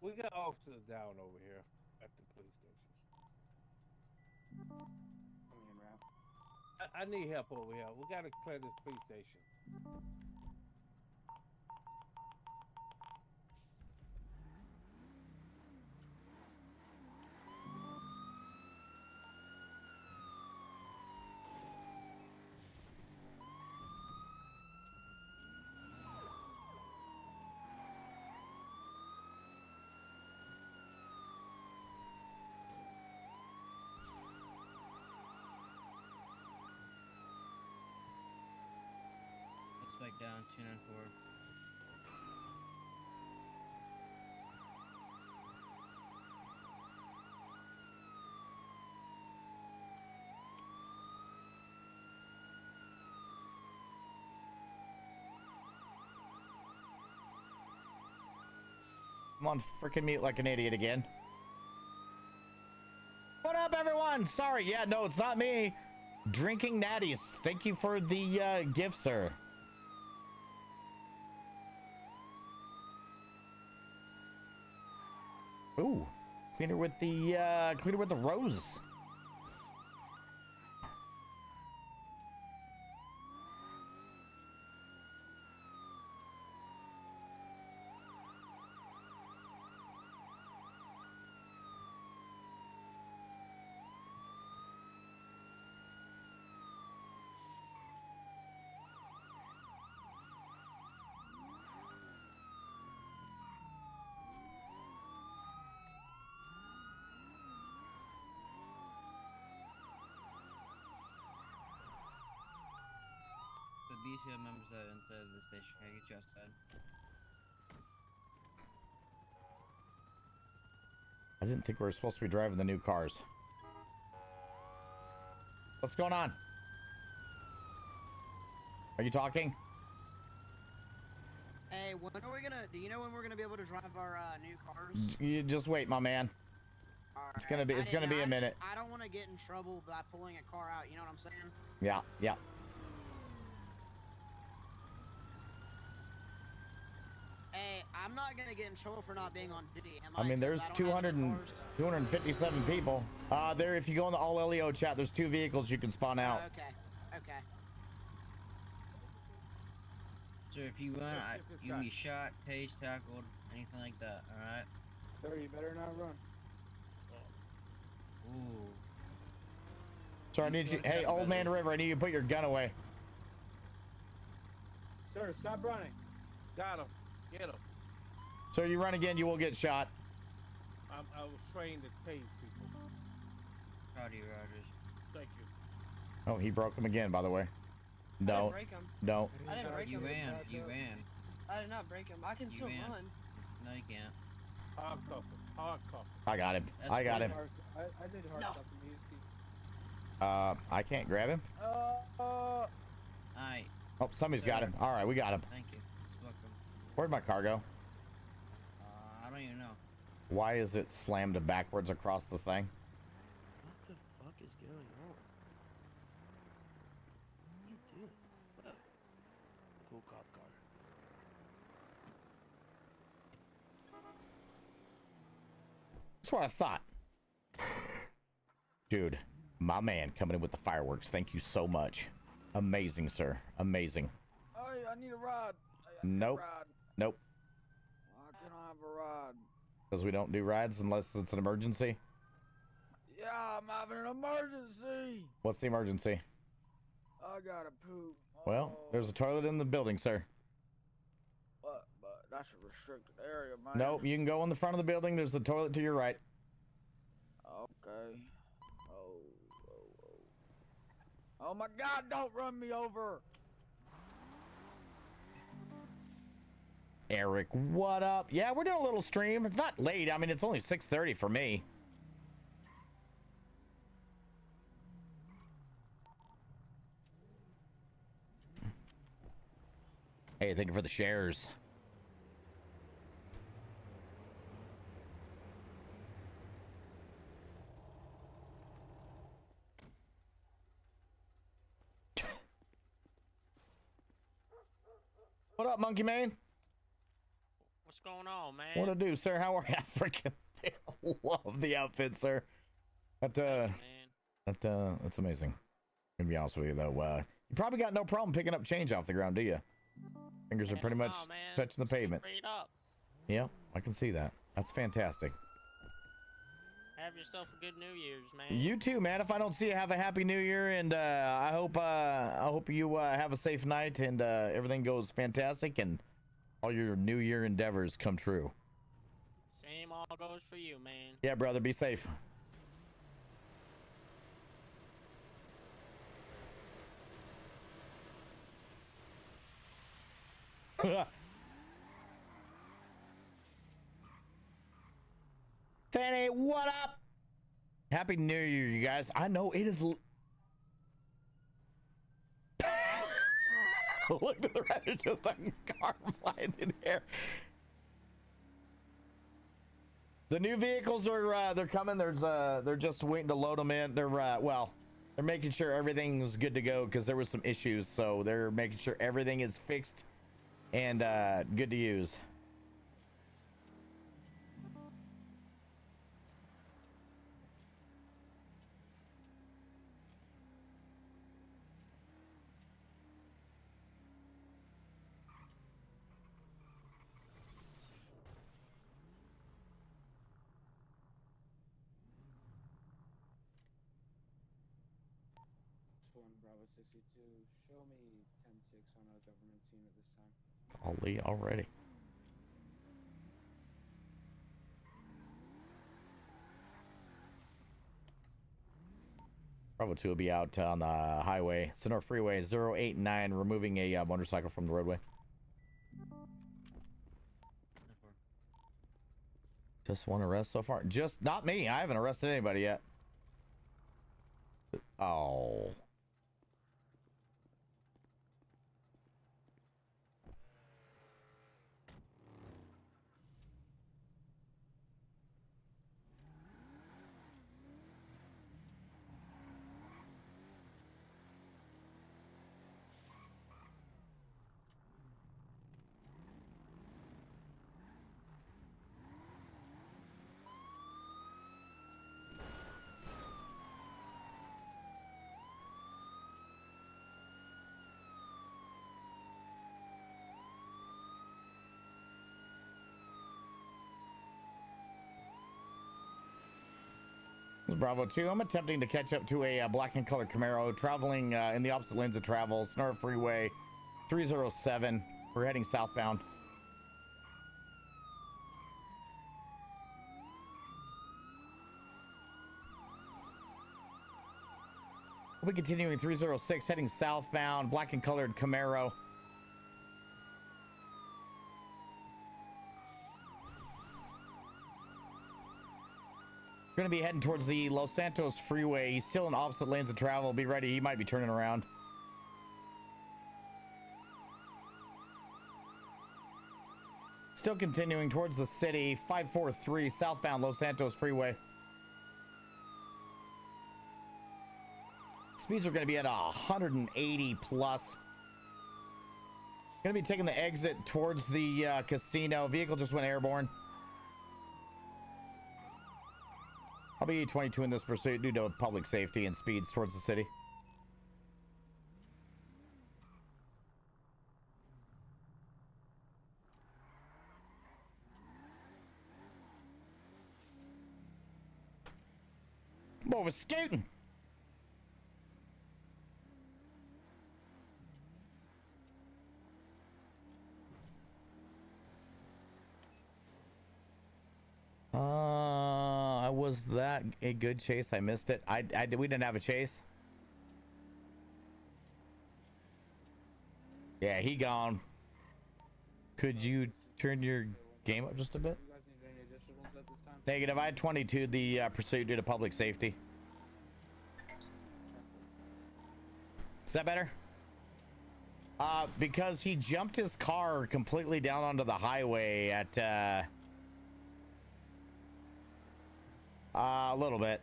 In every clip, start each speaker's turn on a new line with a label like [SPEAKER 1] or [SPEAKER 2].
[SPEAKER 1] We got officers down over here at the police station.
[SPEAKER 2] Come in, Ralph.
[SPEAKER 1] I need help over here. We gotta clear this police station.
[SPEAKER 3] Suspect down, 294.
[SPEAKER 4] I'm on freaking mute like an idiot again. What up, everyone? Sorry, yeah, no, it's not me. Drinking natties. Thank you for the gift, sir. Ooh, cleaner with the rose.
[SPEAKER 3] The BCO members are inside the station. Can I get you outside?
[SPEAKER 4] I didn't think we were supposed to be driving the new cars. What's going on? Are you talking?
[SPEAKER 5] Hey, when are we gonna? Do you know when we're gonna be able to drive our new cars?
[SPEAKER 4] You just wait, my man. It's gonna be a minute.
[SPEAKER 5] I don't want to get in trouble by pulling a car out. You know what I'm saying?
[SPEAKER 4] Yeah, yeah.
[SPEAKER 5] Hey, I'm not gonna get in trouble for not being on duty. Am I?
[SPEAKER 4] I mean, there's 257 people. There, if you go in the all LEO chat, there's 2 vehicles you can spawn out.
[SPEAKER 5] Okay, okay.
[SPEAKER 3] So if you want, you can be shot, tased, tackled, anything like that. All right.
[SPEAKER 2] Sir, you better not run.
[SPEAKER 3] Ooh.
[SPEAKER 4] So I need you. Hey, old man River, I need you to put your gun away.
[SPEAKER 2] Sir, stop running.
[SPEAKER 1] Got him. Get him.
[SPEAKER 4] So you run again, you will get shot.
[SPEAKER 1] I was trained to tase people.
[SPEAKER 3] Proud of you, Rogers.
[SPEAKER 1] Thank you.
[SPEAKER 4] Oh, he broke him again, by the way. No.
[SPEAKER 6] break him.
[SPEAKER 4] No.
[SPEAKER 6] I didn't break
[SPEAKER 3] You
[SPEAKER 6] him.
[SPEAKER 3] ran. You ran.
[SPEAKER 6] I did not break him. I can still
[SPEAKER 3] ran.
[SPEAKER 6] run.
[SPEAKER 3] No, you can't.
[SPEAKER 1] Hard cuff him. Hard cuff him.
[SPEAKER 4] I got him.
[SPEAKER 3] That's
[SPEAKER 4] I got him.
[SPEAKER 2] I did hard stuff in these people.
[SPEAKER 4] I can't grab him.
[SPEAKER 3] Alright.
[SPEAKER 4] Oh, somebody's got him. All right, we got him.
[SPEAKER 3] Thank you. It's welcome.
[SPEAKER 4] Where'd my car go?
[SPEAKER 3] I don't even know.
[SPEAKER 4] Why is it slammed backwards across the thing?
[SPEAKER 7] What the fuck is going on? What are you doing? Whoa. Cool cop car.
[SPEAKER 4] That's what I thought. Dude, my man coming in with the fireworks. Thank you so much. Amazing, sir. Amazing.
[SPEAKER 8] Hey, I need a ride.
[SPEAKER 4] Nope. Nope.
[SPEAKER 8] Why can't I have a ride?
[SPEAKER 4] Because we don't do rides unless it's an emergency.
[SPEAKER 8] Yeah, I'm having an emergency.
[SPEAKER 4] What's the emergency?
[SPEAKER 8] I gotta poop.
[SPEAKER 4] Well, there's a toilet in the building, sir.
[SPEAKER 8] But that's a restricted area, man.
[SPEAKER 4] Nope, you can go in the front of the building. There's the toilet to your right.
[SPEAKER 8] Okay. Oh my God, don't run me over.
[SPEAKER 4] Eric, what up? Yeah, we're doing a little stream. It's not late. I mean, it's only 6:30 for me. Hey, thank you for the shares. What up, Monkey Man?
[SPEAKER 9] What's
[SPEAKER 7] going on, man?
[SPEAKER 4] What to do, sir? How are you? I freaking love the outfit, sir. That's amazing. To be honest with you, though, you probably got no problem picking up change off the ground, do you? Fingers are pretty much touching the pavement. Yep, I can see that. That's fantastic.
[SPEAKER 7] Have yourself a good New Year's, man.
[SPEAKER 4] You too, man. If I don't see you, have a happy New Year, and I hope you have a safe night and everything goes fantastic and all your New Year endeavors come true.
[SPEAKER 7] Same all goes for you, man. Yeah,
[SPEAKER 4] brother. Be safe. Fanny, what up? Happy New Year, you guys. I know it is. Look to the right, it's just a car flying in here. The new vehicles are they're coming. They're just waiting to load them in. They're they're making sure everything's good to go because there was some issues, so they're making sure everything is fixed and good to use.
[SPEAKER 2] Bravo 62. Show me 10-6 on a government scene at this time.
[SPEAKER 4] Ali already. Bravo 2 will be out on the highway, Sonora Freeway 089, removing a motorcycle from the roadway. Just one arrest so far. Just not me. I haven't arrested anybody yet. Oh. Bravo 2. I'm attempting to catch up to a black and colored Camaro traveling in the opposite lanes of travel. Sonora Freeway 307. We're heading southbound. We'll be continuing 306, heading southbound. Black and colored Camaro. Going to be heading towards the Los Santos Freeway. He's still in opposite lanes of travel. Be ready. He might be turning around. Still continuing towards the city. 543 southbound Los Santos Freeway. Speeds are going to be at 180 plus. Going to be taking the exit towards the casino. Vehicle just went airborne. I'll be 22 in this pursuit due to public safety and speeds towards the city. More of a scooting. Was that a good chase? I missed it. We didn't have a chase. Yeah, he gone. Could you turn your game up just a bit?
[SPEAKER 2] You guys need any additionals at this time?
[SPEAKER 4] Negative. I had 22 the pursuit due to public safety. Is that better? Because he jumped his car completely down onto the highway at a little bit.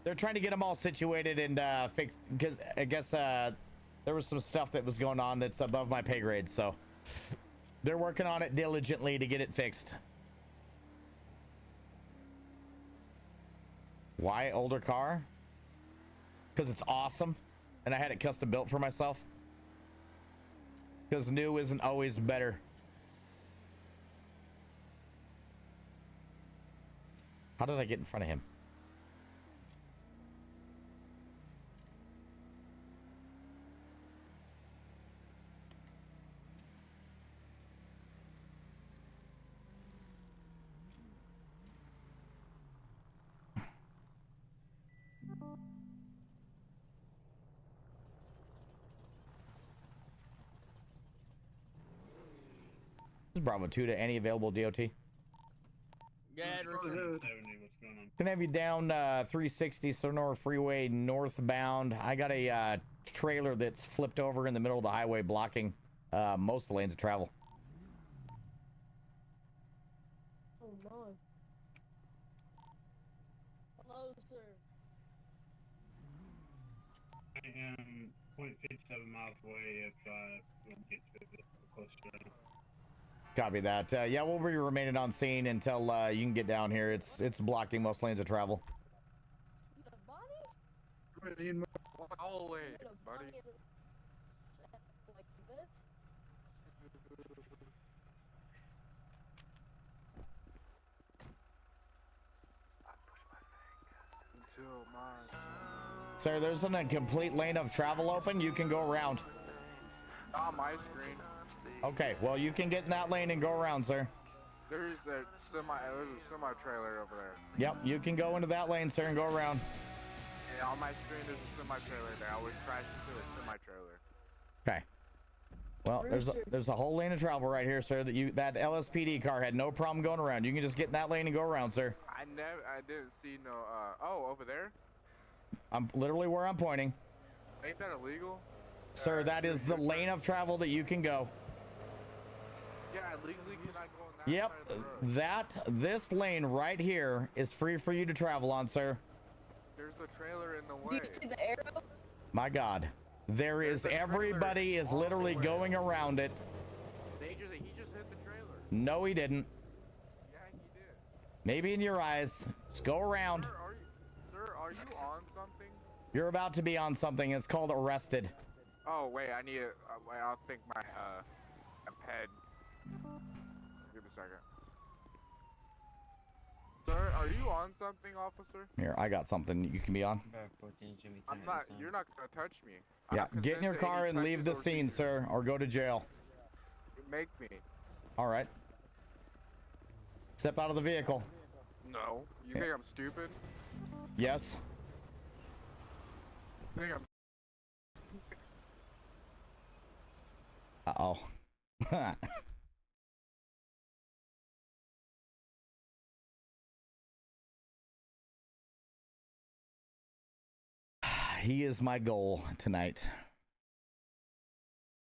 [SPEAKER 4] They're trying to get them all situated and fixed because I guess there was some stuff that was going on that's above my pay grade, so They're working on it diligently to get it fixed. Why older car? Because it's awesome, and I had it custom built for myself. Because new isn't always better. How did I get in front of him? This is Bravo 2 to any available DOT.
[SPEAKER 5] Yeah, Rooster.
[SPEAKER 4] Can have you down 360 Sonora Freeway northbound. I got a trailer that's flipped over in the middle of the highway, blocking most of the lanes of travel.
[SPEAKER 6] Oh no. Hello, sir.
[SPEAKER 9] I am 0.57 miles away if we'll get to it closer.
[SPEAKER 4] Copy that. Yeah, we'll be remaining on scene until you can get down here. It's blocking most lanes of travel.
[SPEAKER 6] You got a body?
[SPEAKER 2] All the way,
[SPEAKER 6] You got a
[SPEAKER 2] buddy.
[SPEAKER 6] body like this?
[SPEAKER 2] Until my...
[SPEAKER 4] Sir, there's a complete lane of travel open. You can go around.
[SPEAKER 2] On my screen.
[SPEAKER 4] Okay, well, you can get in that lane and go around, sir.
[SPEAKER 2] There's a semi-trailer over there.
[SPEAKER 4] Yep, you can go into that lane, sir, and go around.
[SPEAKER 2] Yeah, on my screen there's a semi-trailer there. I always crash into a semi-trailer.
[SPEAKER 4] Okay. Well, there's a whole lane of travel right here, sir. That LSPD car had no problem going around. You can just get in that lane and go around, sir.
[SPEAKER 2] I didn't see no. Oh, over there.
[SPEAKER 4] I'm literally where I'm pointing.
[SPEAKER 2] Ain't that illegal?
[SPEAKER 4] Sir, that is the lane of travel that you can go.
[SPEAKER 2] Yeah, legally can I go on that
[SPEAKER 4] Yep,
[SPEAKER 2] side of the road?
[SPEAKER 4] this lane right here is free for you to travel on, sir.
[SPEAKER 2] There's a trailer in the
[SPEAKER 6] Do
[SPEAKER 2] way.
[SPEAKER 6] you see the arrow?
[SPEAKER 4] My God,
[SPEAKER 2] There's a trailer
[SPEAKER 4] everybody is
[SPEAKER 2] all the
[SPEAKER 4] literally
[SPEAKER 2] way.
[SPEAKER 4] going around it.
[SPEAKER 2] He just hit the trailer.
[SPEAKER 4] No, he didn't.
[SPEAKER 2] Yeah, he did.
[SPEAKER 4] Maybe in your eyes. Just go around.
[SPEAKER 2] Sir, are you on something?
[SPEAKER 4] You're about to be on something. It's called arrested.
[SPEAKER 2] Oh wait, I need it. Wait, I'll think my head. Give me a second. Sir, are you on something, officer?
[SPEAKER 4] Here, I got something you can be on.
[SPEAKER 2] I'm not. You're not gonna touch me.
[SPEAKER 4] Yeah, get in your car and leave the scene, sir, or go to jail.
[SPEAKER 2] Make me.
[SPEAKER 4] All right. Step out of the vehicle.
[SPEAKER 2] No. You think I'm stupid?
[SPEAKER 4] Yes.
[SPEAKER 2] You think I'm...
[SPEAKER 4] Uh-oh. He is my goal tonight.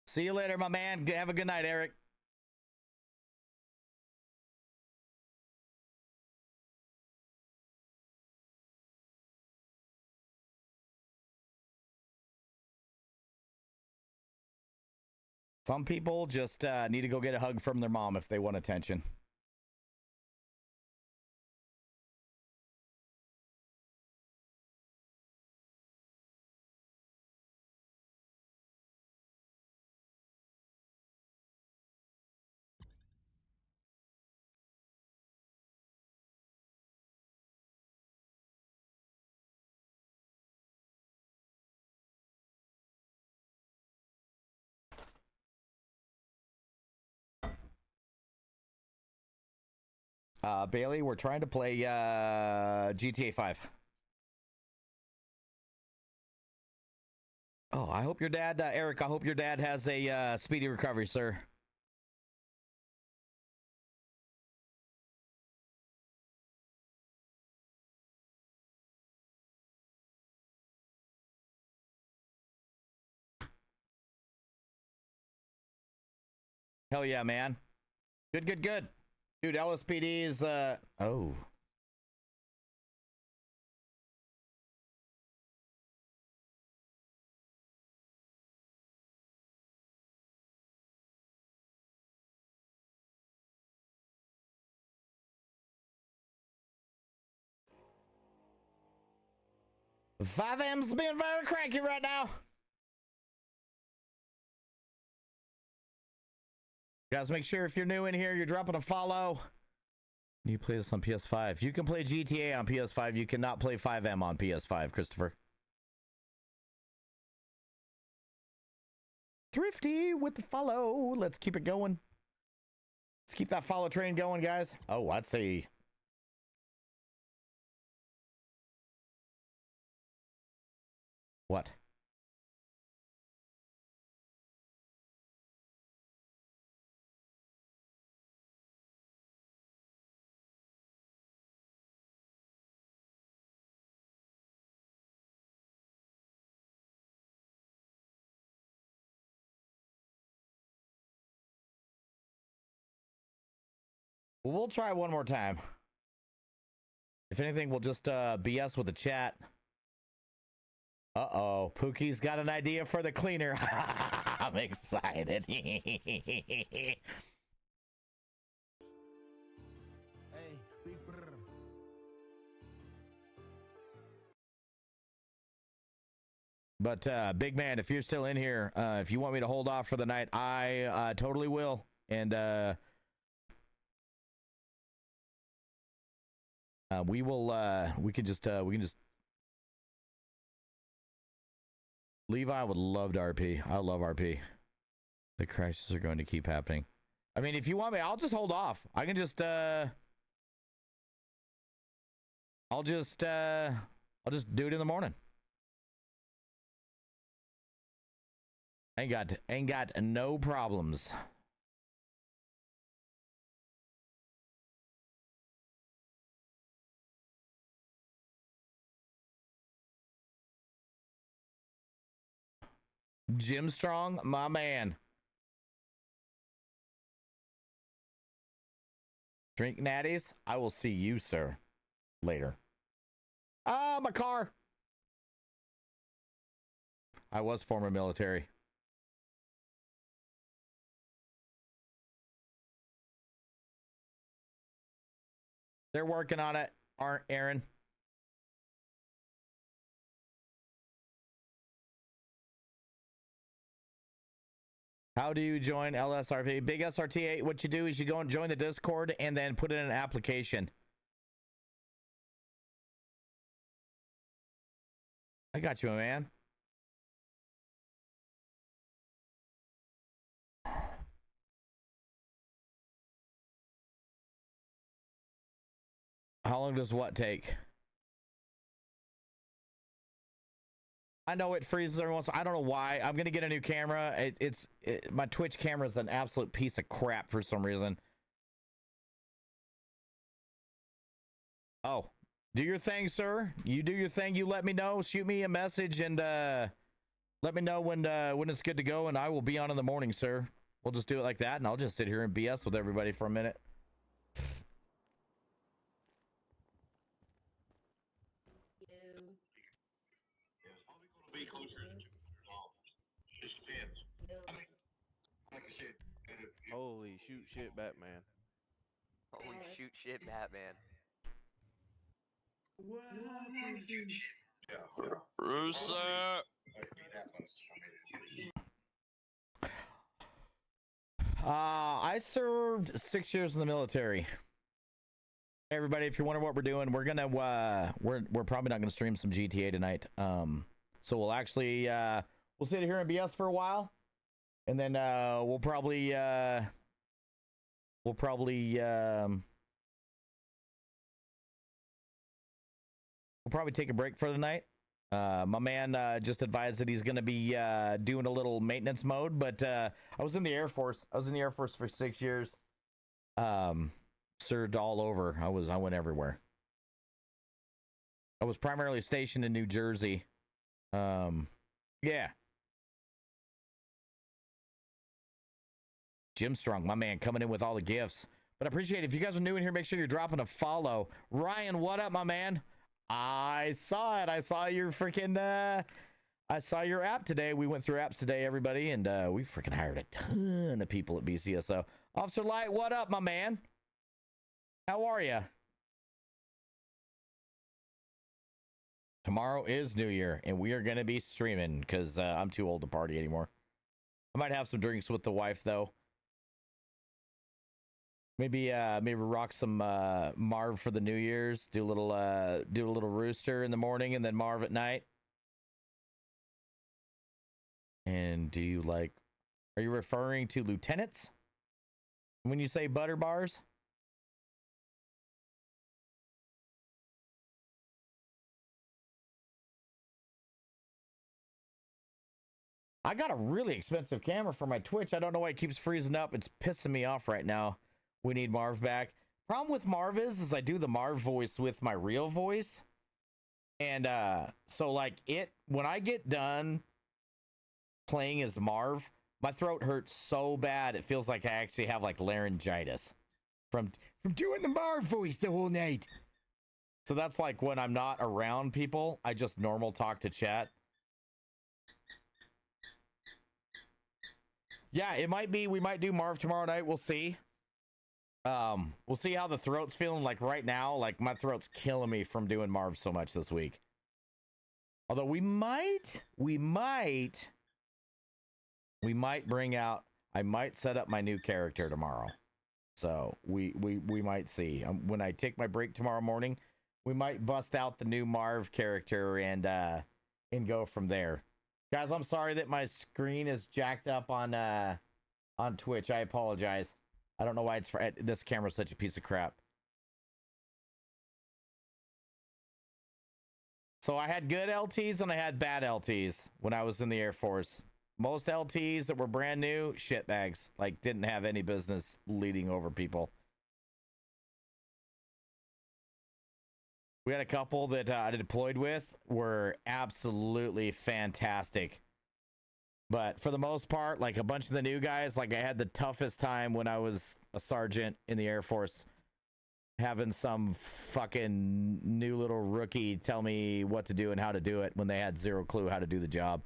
[SPEAKER 4] See you later, my man. Have a good night, Eric. Some people just need to go get a hug from their mom if they want attention. Bailey, we're trying to play GTA 5. Oh, I hope your dad, Eric, I hope your dad has a speedy recovery, sir. Hell yeah, man. Good, good, good. Dude, LSPD is, oh. 5M's being very cranky right now. Guys, make sure if you're new in here, you're dropping a follow. You play this on PS5. You can play GTA on PS5. You cannot play 5M on PS5, Christopher. Thrifty with the follow. Let's keep it going. Let's keep that follow train going, guys. Oh, I'd say... What? We'll try one more time. If anything, we'll just BS with the chat. Uh-oh. Pookie's got an idea for the cleaner. I'm excited. But big man, if you're still in here, if you want me to hold off for the night, I totally will. And we will we can just Levi would love to RP. I love RP. The crashes are going to keep happening. I mean, if you want me, I'll just hold off. I can just I'll just do it in the morning. Ain't got no problems. Jim Strong, my man. Drink natties. I will see you, sir, later. Ah, my car. I was former military. They're working on it, aren't Aaron? How do you join LSRP? Big SRT8, what you do is you go and join the Discord and then put in an application. I got you, my man. How long does what take? I know it freezes every once. I don't know why. I'm gonna get a new camera. My Twitch camera is an absolute piece of crap for some reason. Oh, do your thing, sir. You do your thing. You let me know. Shoot me a message and let me know when it's good to go, and I will be on in the morning, sir. We'll just do it like that, and I'll just sit here and BS with everybody for a minute.
[SPEAKER 7] Holy shoot shit Batman.
[SPEAKER 10] Holy shoot shit Batman.
[SPEAKER 11] Rooster!
[SPEAKER 4] I served 6 years in the military. Hey everybody, if you're wondering what we're doing, we're gonna we're probably not gonna stream some GTA tonight. So we'll actually we'll sit here and BS for a while, and then we'll probably take a break for the night. My man just advised that he's going to be doing a little maintenance mode, but I was in the Air Force. I was in the Air Force for 6 years. Served all over. I went everywhere. I was primarily stationed in New Jersey. Yeah. Jim Strong, my man, coming in with all the gifts. But I appreciate it. If you guys are new in here, make sure you're dropping a follow. Ryan, what up, my man? I saw it. I saw your freaking I saw your app today. We went through apps today, everybody, and we freaking hired a ton of people at BCSO. Officer Light, what up, my man? How are you? Tomorrow is New Year, and we are going to be streaming because I'm too old to party anymore. I might have some drinks with the wife, though. Maybe rock some Marv for the New Year's. Do a little Rooster in the morning, and then Marv at night. And do you like? Are you referring to lieutenants when you say butter bars? I got a really expensive camera for my Twitch. I don't know why it keeps freezing up. It's pissing me off right now. We need Marv back. Problem with Marv is I do the Marv voice with my real voice. And so like when I get done playing as Marv, my throat hurts so bad it feels like I actually have like laryngitis from doing the Marv voice the whole night. So that's like when I'm not around people, I just normal talk to chat. Yeah, it might be we might do Marv tomorrow night. We'll see. We'll see how the throat's feeling. Like right now, like my throat's killing me from doing Marv so much this week. Although we might bring out. I might set up my new character tomorrow. So we might see. When I take my break tomorrow morning, we might bust out the new Marv character and go from there. Guys, I'm sorry that my screen is jacked up on Twitch. I apologize. I don't know why this camera's such a piece of crap. So I had good LTs and I had bad LTs when I was in the Air Force. Most LTs that were brand new, shitbags. Like, didn't have any business leading over people. We had a couple that I deployed with were absolutely fantastic. But for the most part, like a bunch of the new guys, like I had the toughest time when I was a sergeant in the Air Force having some fucking new little rookie tell me what to do and how to do it when they had zero clue how to do the job.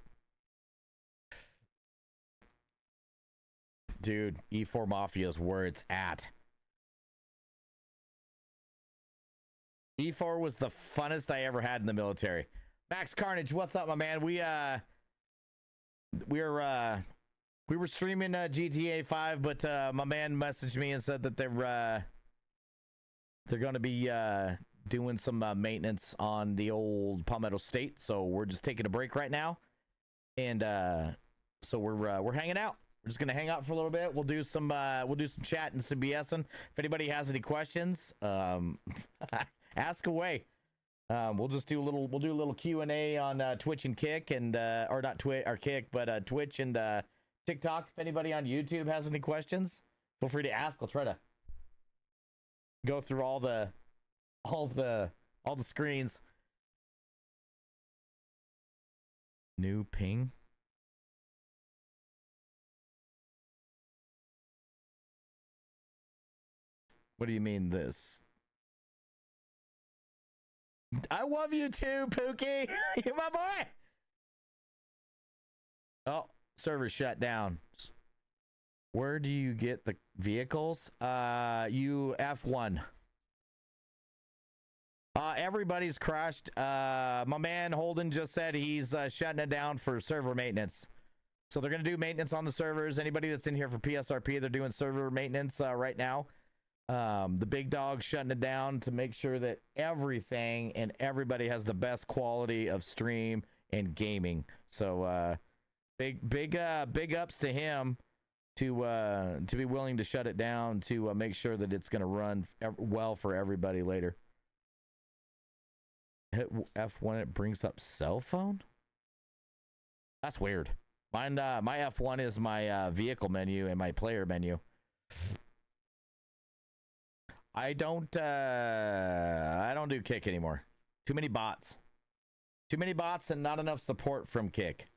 [SPEAKER 4] Dude, E4 Mafia is where it's at. E4 was the funnest I ever had in the military. Max Carnage, what's up, my man? We were streaming GTA 5, but my man messaged me and said that they're going to be doing some maintenance on the old Palmetto State, so we're just taking a break right now, and so we're hanging out. We're just gonna hang out for a little bit. We'll do some chat and some BSing. If anybody has any questions, ask away. We'll do a little Q&A on Twitch and Kick, and or not Twitch or Kick, but Twitch and TikTok. If anybody on YouTube has any questions, feel free to ask. I'll try to go through all the screens. New ping. What do you mean this? I love you too, Pookie. You're my boy. Oh, server shut down. Where do you get the vehicles? You F1. Everybody's crashed. My man Holden just said he's shutting it down for server maintenance. So they're going to do maintenance on the servers. Anybody that's in here for PSRP, they're doing server maintenance right now. The big dog's shutting it down to make sure that everything and everybody has the best quality of stream and gaming. So big ups to him to be willing to shut it down to make sure that it's going to run well for everybody later. Hit F1, it brings up cell phone. That's weird. Mine, my F1 is my vehicle menu and my player menu. I don't do Kick anymore. Too many bots and not enough support from Kick.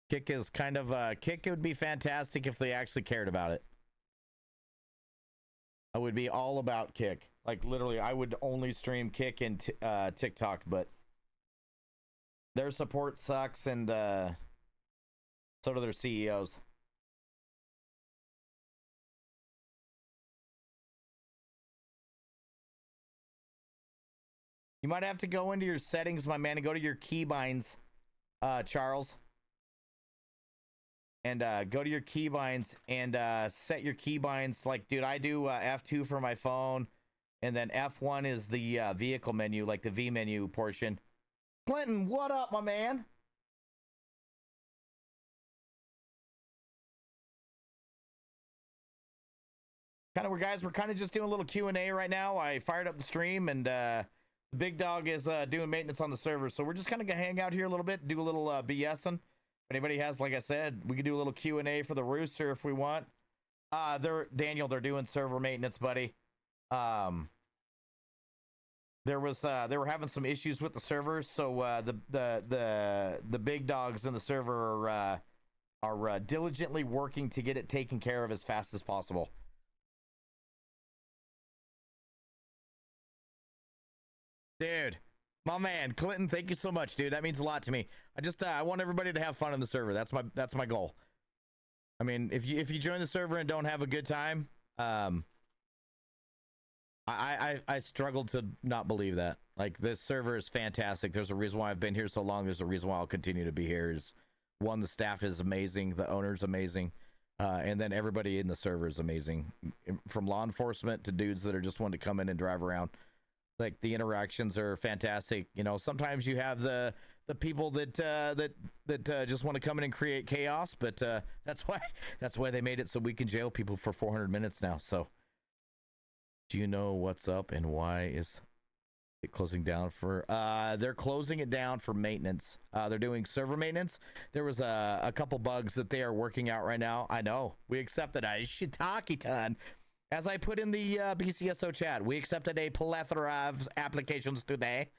[SPEAKER 4] Kick is kind of Kick. It would be fantastic if they actually cared about it. I would be all about Kick. Like literally, I would only stream Kick and TikTok, but their support sucks, and so do their CEOs. You might have to go into your settings, my man, and go to your keybinds, Charles. And go to your keybinds and set your keybinds. Like, dude, I do F2 for my phone, and then F1 is the vehicle menu, like the V menu portion. Clinton, what up, my man? We're kind of just doing a little Q&A right now. I fired up the stream, and the big dog is doing maintenance on the server. So we're just kind of gonna hang out here a little bit, do a little BSing. If anybody has, like I said, we could do a little Q&A for the Rooster if we want. Daniel, they're doing server maintenance, buddy. They were having some issues with the servers, so the big dogs in the server are diligently working to get it taken care of as fast as possible. Dude, my man, Clinton, thank you so much, dude. That means a lot to me. I want everybody to have fun in the server. That's my goal. I mean, if you join the server and don't have a good time, I struggle to not believe that. Like, this server is fantastic. There's a reason why I've been here so long. There's a reason why I'll continue to be here. Is one, the staff is amazing, the owner's amazing, and then everybody in the server is amazing, from law enforcement to dudes that are just wanting to come in and drive around. Like, the interactions are fantastic. You know, sometimes you have the people that just want to come in and create chaos, but that's why they made it so we can jail people for 400 minutes now. So, do you know what's up and why is it closing down for? They're closing it down for maintenance. They're doing server maintenance. There was a couple bugs that they are working out right now. I know we accepted a shiitake ton. As I put in the BCSO chat, we accepted a plethora of applications today.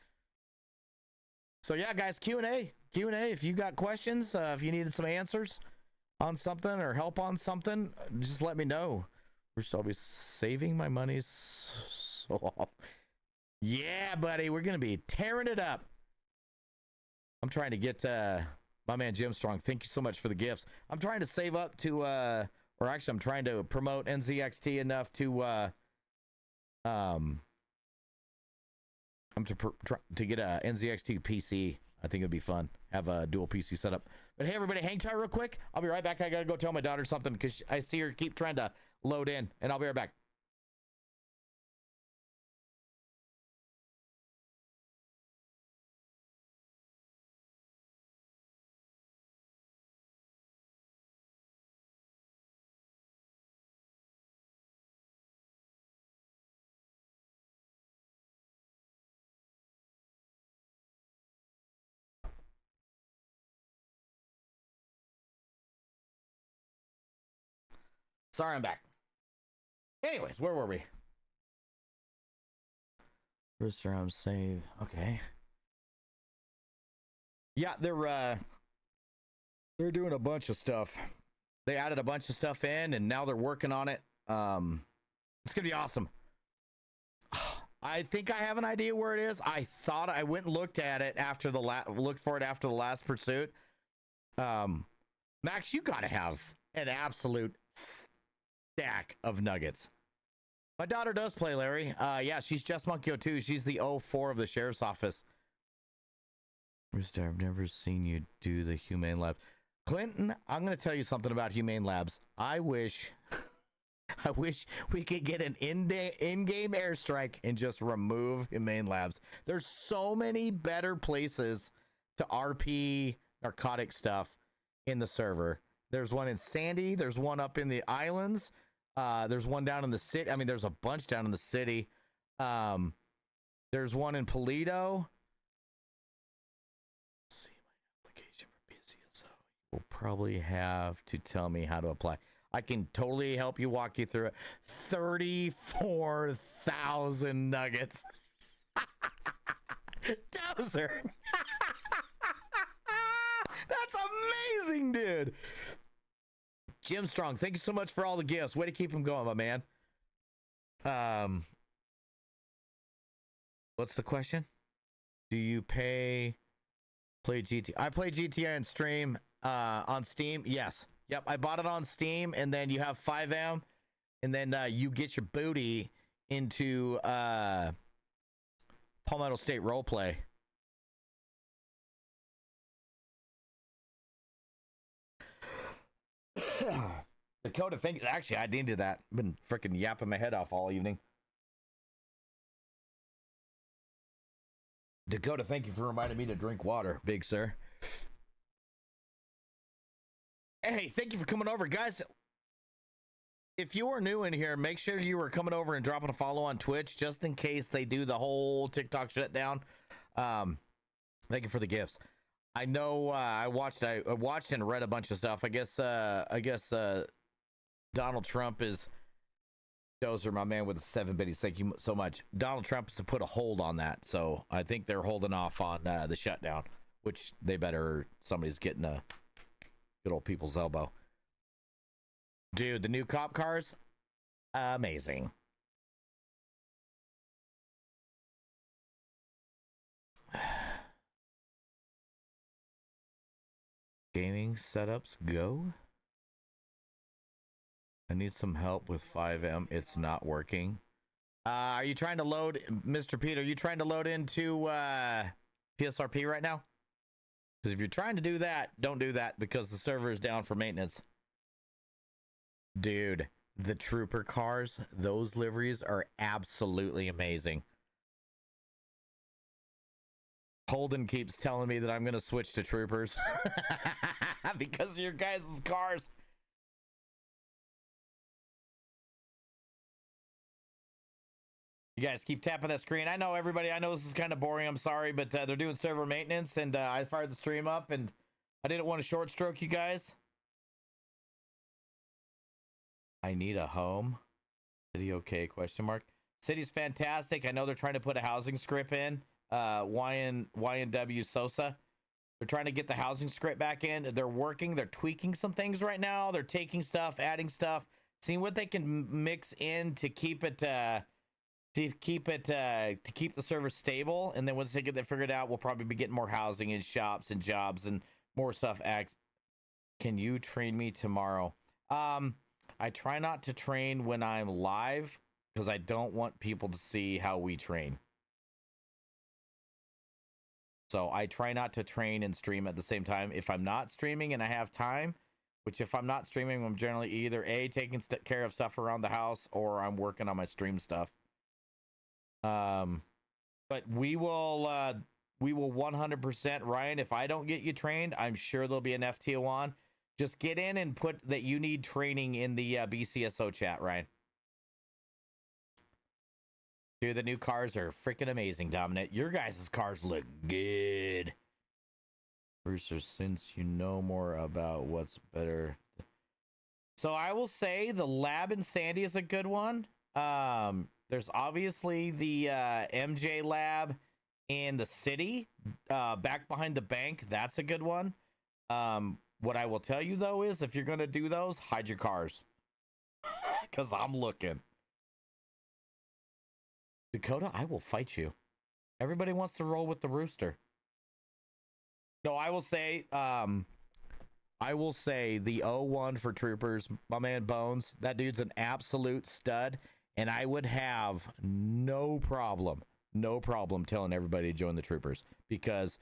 [SPEAKER 4] So yeah, guys, Q&A. If you got questions, if you needed some answers on something or help on something, just let me know. I'll be saving my money. So, yeah, buddy, we're gonna be tearing it up. I'm trying to get my man Jim Strong. Thank you so much for the gifts. I'm trying to save up to or actually I'm trying to promote NZXT enough to to get a NZXT PC. I think it'd be fun. Have a dual PC setup. But hey, everybody, hang tight real quick. I'll be right back. I gotta go tell my daughter something because I see her keep trying to load in, and I'll be right back. Sorry, I'm back. Anyways, where were we? Rooster, I'm save. Okay. Yeah, they're doing a bunch of stuff. They added a bunch of stuff in, and now they're working on it. It's gonna be awesome. I think I have an idea where it is. I thought I went and looked at it after the last pursuit. Max, you gotta have an absolute stack of nuggets. My daughter does play, Larry. Yeah, she's just Monkey 02. She's the 04 of the sheriff's office. Rooster, I've never seen you do the Humane Lab. Clinton, I'm going to tell you something about Humane Labs. I wish we could get an in-game airstrike and just remove Humane Labs. There's so many better places to RP narcotic stuff in the server. There's one in Sandy. There's one up in the islands. There's one down in the city. I mean, there's a bunch down in the city. There's one in Palmetto. Let's see my application for PCSO. You'll probably have to tell me how to apply. I can totally help you, walk you through it. 34,000 nuggets. Dozer. That's amazing, dude. Jim Strong, thank you so much for all the gifts. Way to keep them going, my man. What's the question? Do you play GTA? I play GTA on stream, on Steam. Yes. Yep. I bought it on Steam, and then you have 5M, and then you get your booty into Palmetto State roleplay. Dakota, thank you. Actually, I needed that. Been freaking yapping my head off all evening. Dakota, thank you for reminding me to drink water, big sir. Hey, thank you for coming over, guys. If you are new in here, make sure you are coming over and dropping a follow on Twitch, just in case they do the whole TikTok shutdown. Thank you for the gifts. I know I watched and read a bunch of stuff. I guess Donald Trump is Dozer, my man with the 7 biddies. Thank you so much. Donald Trump is to put a hold on that, so I think they're holding off on the shutdown, which they better. Somebody's getting a good old people's elbow. Dude, the new cop cars, amazing. Gaming setups go. I need some help with 5M. It's not working. Are you trying to load, Mr. Pete? Are you trying to load into psrp right now? Because if you're trying to do that, don't do that, because the server is down for maintenance. Dude, the trooper cars, those liveries are absolutely amazing. Holden keeps telling me that I'm going to switch to troopers because of your guys' cars. You guys keep tapping that screen. I know, everybody, I know this is kind of boring. I'm sorry, but they're doing server maintenance, and I fired the stream up, and I didn't want to short stroke you guys. I need a home. City okay? Question mark. City's fantastic. I know they're trying to put a housing script in. YNW Sosa. They're trying to get the housing script back in. They're working. They're tweaking some things right now. They're taking stuff, adding stuff, seeing what they can mix in to keep it to keep the server stable. And then once they get that figured out, we'll probably be getting more housing and shops and jobs and more stuff. Can you train me tomorrow? I try not to train when I'm live because I don't want people to see how we train. So I try not to train and stream at the same time. If I'm not streaming and I have time, which if I'm not streaming, I'm generally either taking care of stuff around the house or I'm working on my stream stuff. But we will 100%, Ryan, if I don't get you trained, I'm sure there'll be an FTO on. Just get in and put that you need training in the BCSO chat, Ryan. Dude, the new cars are freaking amazing, Dominic. Your guys' cars look good. Rooster, since you know more about what's better. So I will say the lab in Sandy is a good one. There's obviously the MJ lab in the city, back behind the bank. That's a good one. What I will tell you, though, is if you're going to do those, hide your cars. Because I'm looking. Dakota, I will fight you. Everybody wants to roll with the Rooster. No, I will say the 01 for troopers, my man Bones, that dude's an absolute stud, and I would have no problem telling everybody to join the troopers, because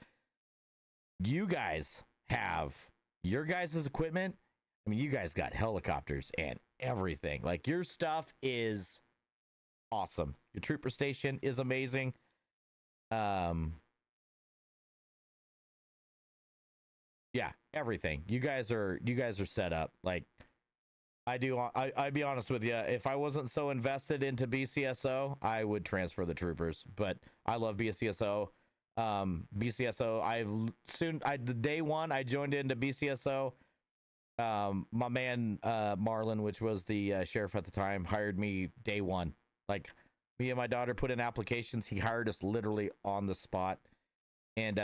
[SPEAKER 4] you guys have your guys' equipment. I mean, you guys got helicopters and everything. Like, your stuff is awesome. Your trooper station is amazing. Yeah, everything. You guys are set up. Like, I'd be honest with you. If I wasn't so invested into BCSO, I would transfer the troopers. But I love BCSO. BCSO. The day one I joined into BCSO. My man Marlon, which was the sheriff at the time, hired me day one. Like, me and my daughter put in applications. He hired us literally on the spot. And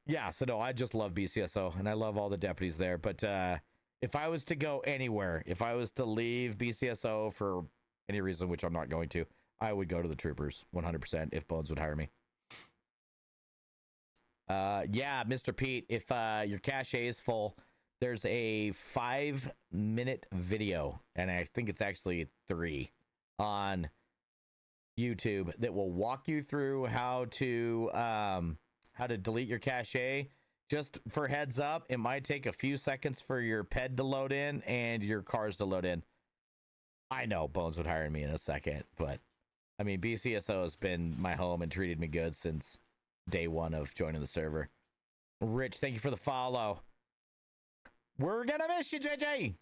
[SPEAKER 4] yeah, so no, I just love BCSO and I love all the deputies there. But if I was to go anywhere, if I was to leave BCSO for any reason, which I'm not going to, I would go to the troopers 100% if Bones would hire me. Yeah, Mr. Pete, if your cache is full, there's a 5-minute video, and I think it's actually 3 on YouTube that will walk you through how to delete your cache. Just for heads up, it might take a few seconds for your ped to load in and your cars to load in. I know Bones would hire me in a second, but I mean, BCSO has been my home and treated me good since day one of joining the server. Rich, thank you for the follow. We're gonna miss you, JJ.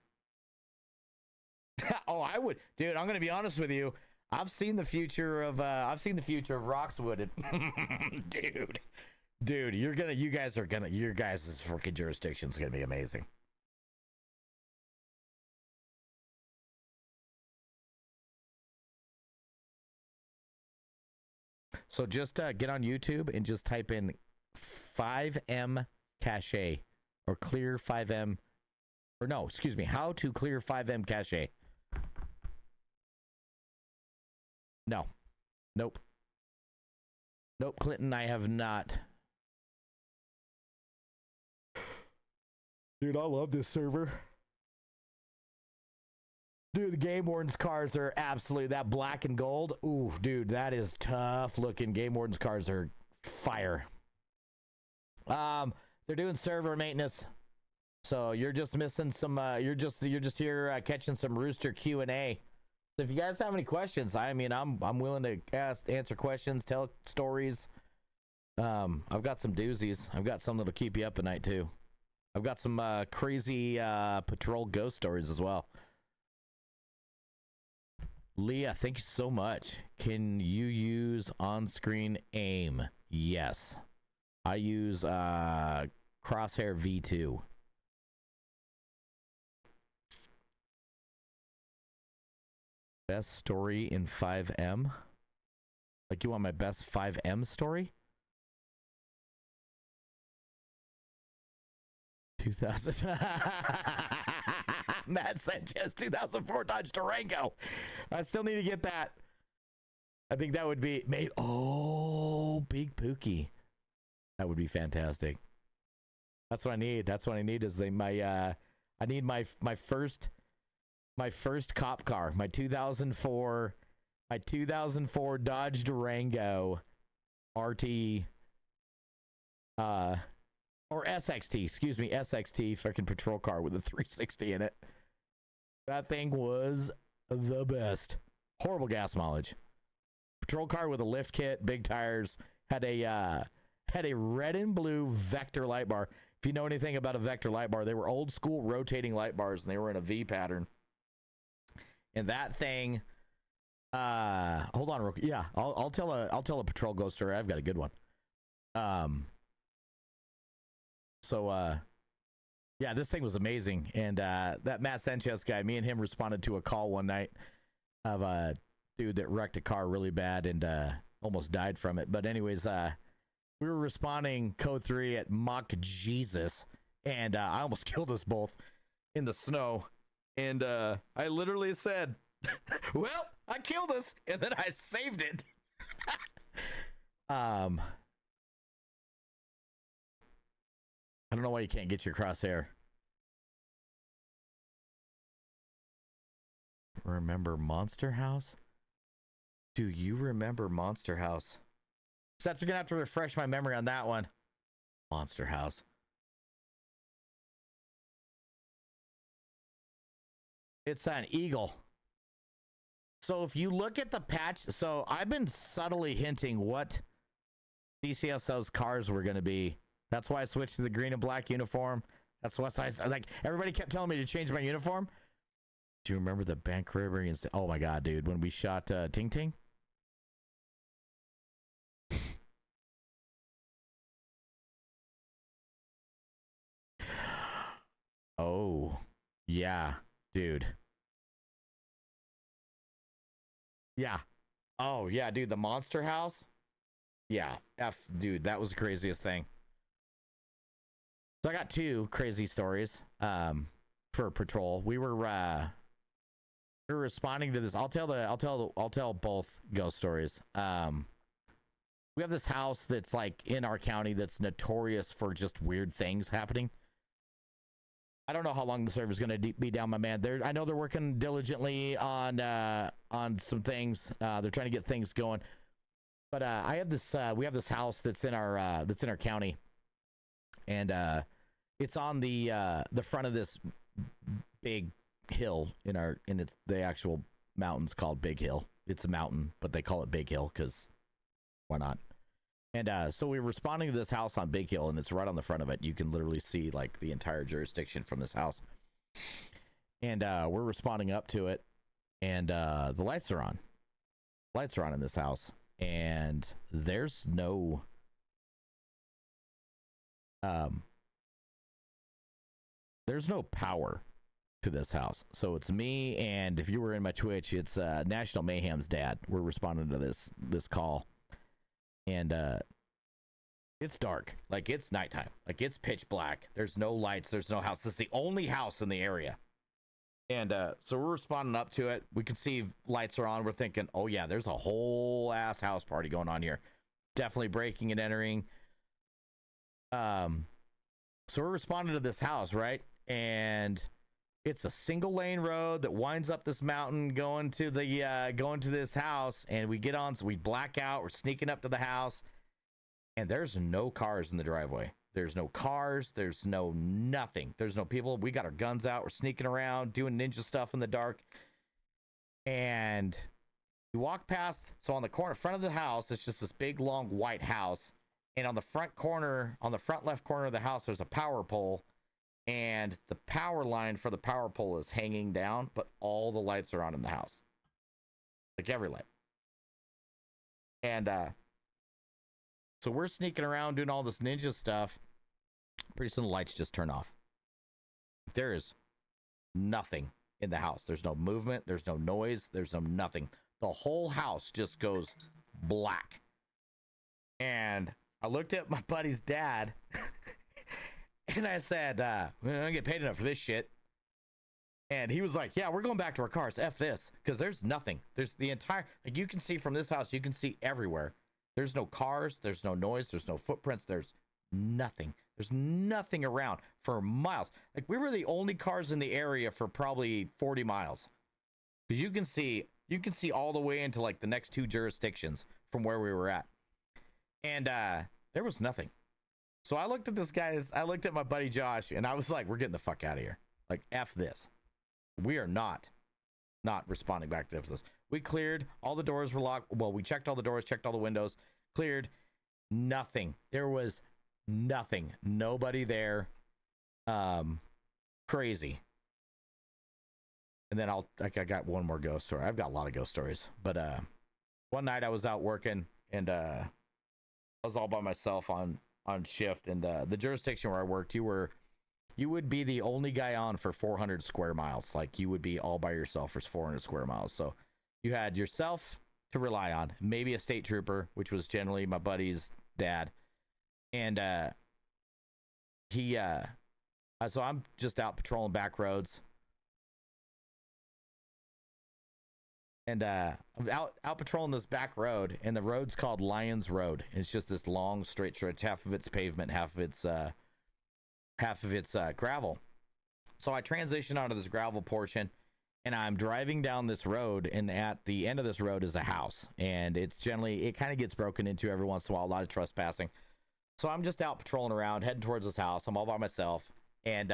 [SPEAKER 4] Oh, I would, dude. I'm gonna be honest with you. I've seen the future of Roxwood, and dude, your guys' freaking jurisdiction's gonna be amazing. So just get on YouTube and just type in 5M cache or clear 5M, or no, excuse me, how to clear 5M cache. No. Nope, Clinton, I have not. Dude, I love this server. Dude, the Game Warden's cars are absolutely, that black and gold. Ooh, dude, that is tough looking. Game Warden's cars are fire. They're doing server maintenance. So you're just missing some, you're just here catching some Rooster Q&A. So if you guys have any questions, I mean, I'm willing to answer questions, tell stories. I've got some doozies. I've got some that'll keep you up at night too. I've got some crazy patrol ghost stories as well. Leah, thank you so much. Can you use on-screen aim? Yes. I use Crosshair V2. Best story in 5M? Like, you want my best 5M story? 2000. Matt Sanchez, 2004 Dodge Durango. I still need to get that. I think that would be made. Oh, Big Pookie. That would be fantastic. That's what I need. That's what I need is I need my first cop car, my 2004 Dodge Durango RT or SXT, excuse me, SXT freaking patrol car with a 360 in it. That thing was the best. Horrible gas mileage. Patrol car with a lift kit, big tires, had a red and blue Vector light bar. If you know anything about a Vector light bar, they were old school rotating light bars and they were in a V pattern. And that thing, hold on real quick. Yeah, I'll tell a patrol ghost story. I've got a good one. Yeah, this thing was amazing. And that Matt Sanchez guy, me and him responded to a call one night of a dude that wrecked a car really bad and almost died from it. But anyways, we were responding code 3 at Mock Jesus, and I almost killed us both in the snow. And I literally said, well, I killed us, and then I saved it. I don't know why you can't get your crosshair. Remember Monster House? Do you remember Monster House? Seth, you're gonna have to refresh my memory on that one. Monster House. It's an eagle. So if you look at the patch, so I've been subtly hinting what DCSO's cars were gonna be. That's why I switched to the green and black uniform. That's what I like. Everybody kept telling me to change my uniform. Do you remember the bank robbery? And oh my god, dude, when we shot Ting Ting? Oh, yeah, dude. Yeah. Oh, yeah, dude, the Monster House? Yeah, dude, that was the craziest thing. So I got 2 crazy stories for patrol. We were responding to this. I'll tell both ghost stories. We have this house that's like in our county that's notorious for just weird things happening. I don't know how long the server's going to be down, my man. I know they're working diligently on some things. They're trying to get things going. But I have this. We have this house that's in our county, and it's on the front of this big hill in the actual mountain's called Big Hill. It's a mountain, but they call it Big Hill because why not? And so we're responding to this house on Big Hill, and it's right on the front of it. You can literally see like the entire jurisdiction from this house. And we're responding up to it, and the lights are on. Lights are on in this house, and there's no power to this house. So it's me, and if you were in my Twitch, it's National Mayhem's dad. We're responding to this call. And it's dark, like it's nighttime, like it's pitch black. There's no lights, there's no house. This is the only house in the area. And so we're responding up to it. We can see lights are on. We're thinking, oh yeah, there's a whole ass house party going on here. Definitely breaking and entering. So we're responding to this house, right? And it's a single lane road that winds up this mountain going to this house, and we get on, so we black out, we're sneaking up to the house, and there's no cars in the driveway. There's no cars, there's no nothing. There's no people. We got our guns out, we're sneaking around, doing ninja stuff in the dark. And we walk past, so on the front of the house, it's just this big long white house, and on the front left corner of the house, there's a power pole. And the power line for the power pole is hanging down, but all the lights are on in the house. Like every light. And so we're sneaking around doing all this ninja stuff. Pretty soon the lights just turn off. There is nothing in the house. There's no movement. There's no noise. There's no nothing. The whole house just goes black. And I looked at my buddy's dad. And I said, I don't get paid enough for this shit. And he was like, yeah, we're going back to our cars. F this. Because there's nothing. There's the entire, like you can see from this house, you can see everywhere. There's no cars. There's no noise. There's no footprints. There's nothing. There's nothing around for miles. Like we were the only cars in the area for probably 40 miles. Because you can see all the way into like the next two jurisdictions from where we were at. And there was nothing. So I looked at my buddy Josh, and I was like, we're getting the fuck out of here. Like, F this. We are not responding back to this. We cleared. All the doors were locked. Well, we checked all the doors, checked all the windows, cleared. Nothing. There was nothing. Nobody there. Crazy. And then I got one more ghost story. I've got a lot of ghost stories. But one night I was out working, and I was all by myself on shift, and the jurisdiction where I worked, you would be the only guy on for 400 square miles. Like you would be all by yourself for 400 square miles. So you had yourself to rely on, maybe a state trooper, which was generally my buddy's dad, and so I'm just out patrolling back roads, and I'm out patrolling this back road, and the road's called Lions Road. It's just this long straight stretch, half of it's pavement, half of it's gravel. So I transition onto this gravel portion, and I'm driving down this road, and at the end of this road is a house, and it kind of gets broken into every once in a while, a lot of trespassing. So I'm just out patrolling around, heading towards this house. I'm all by myself, and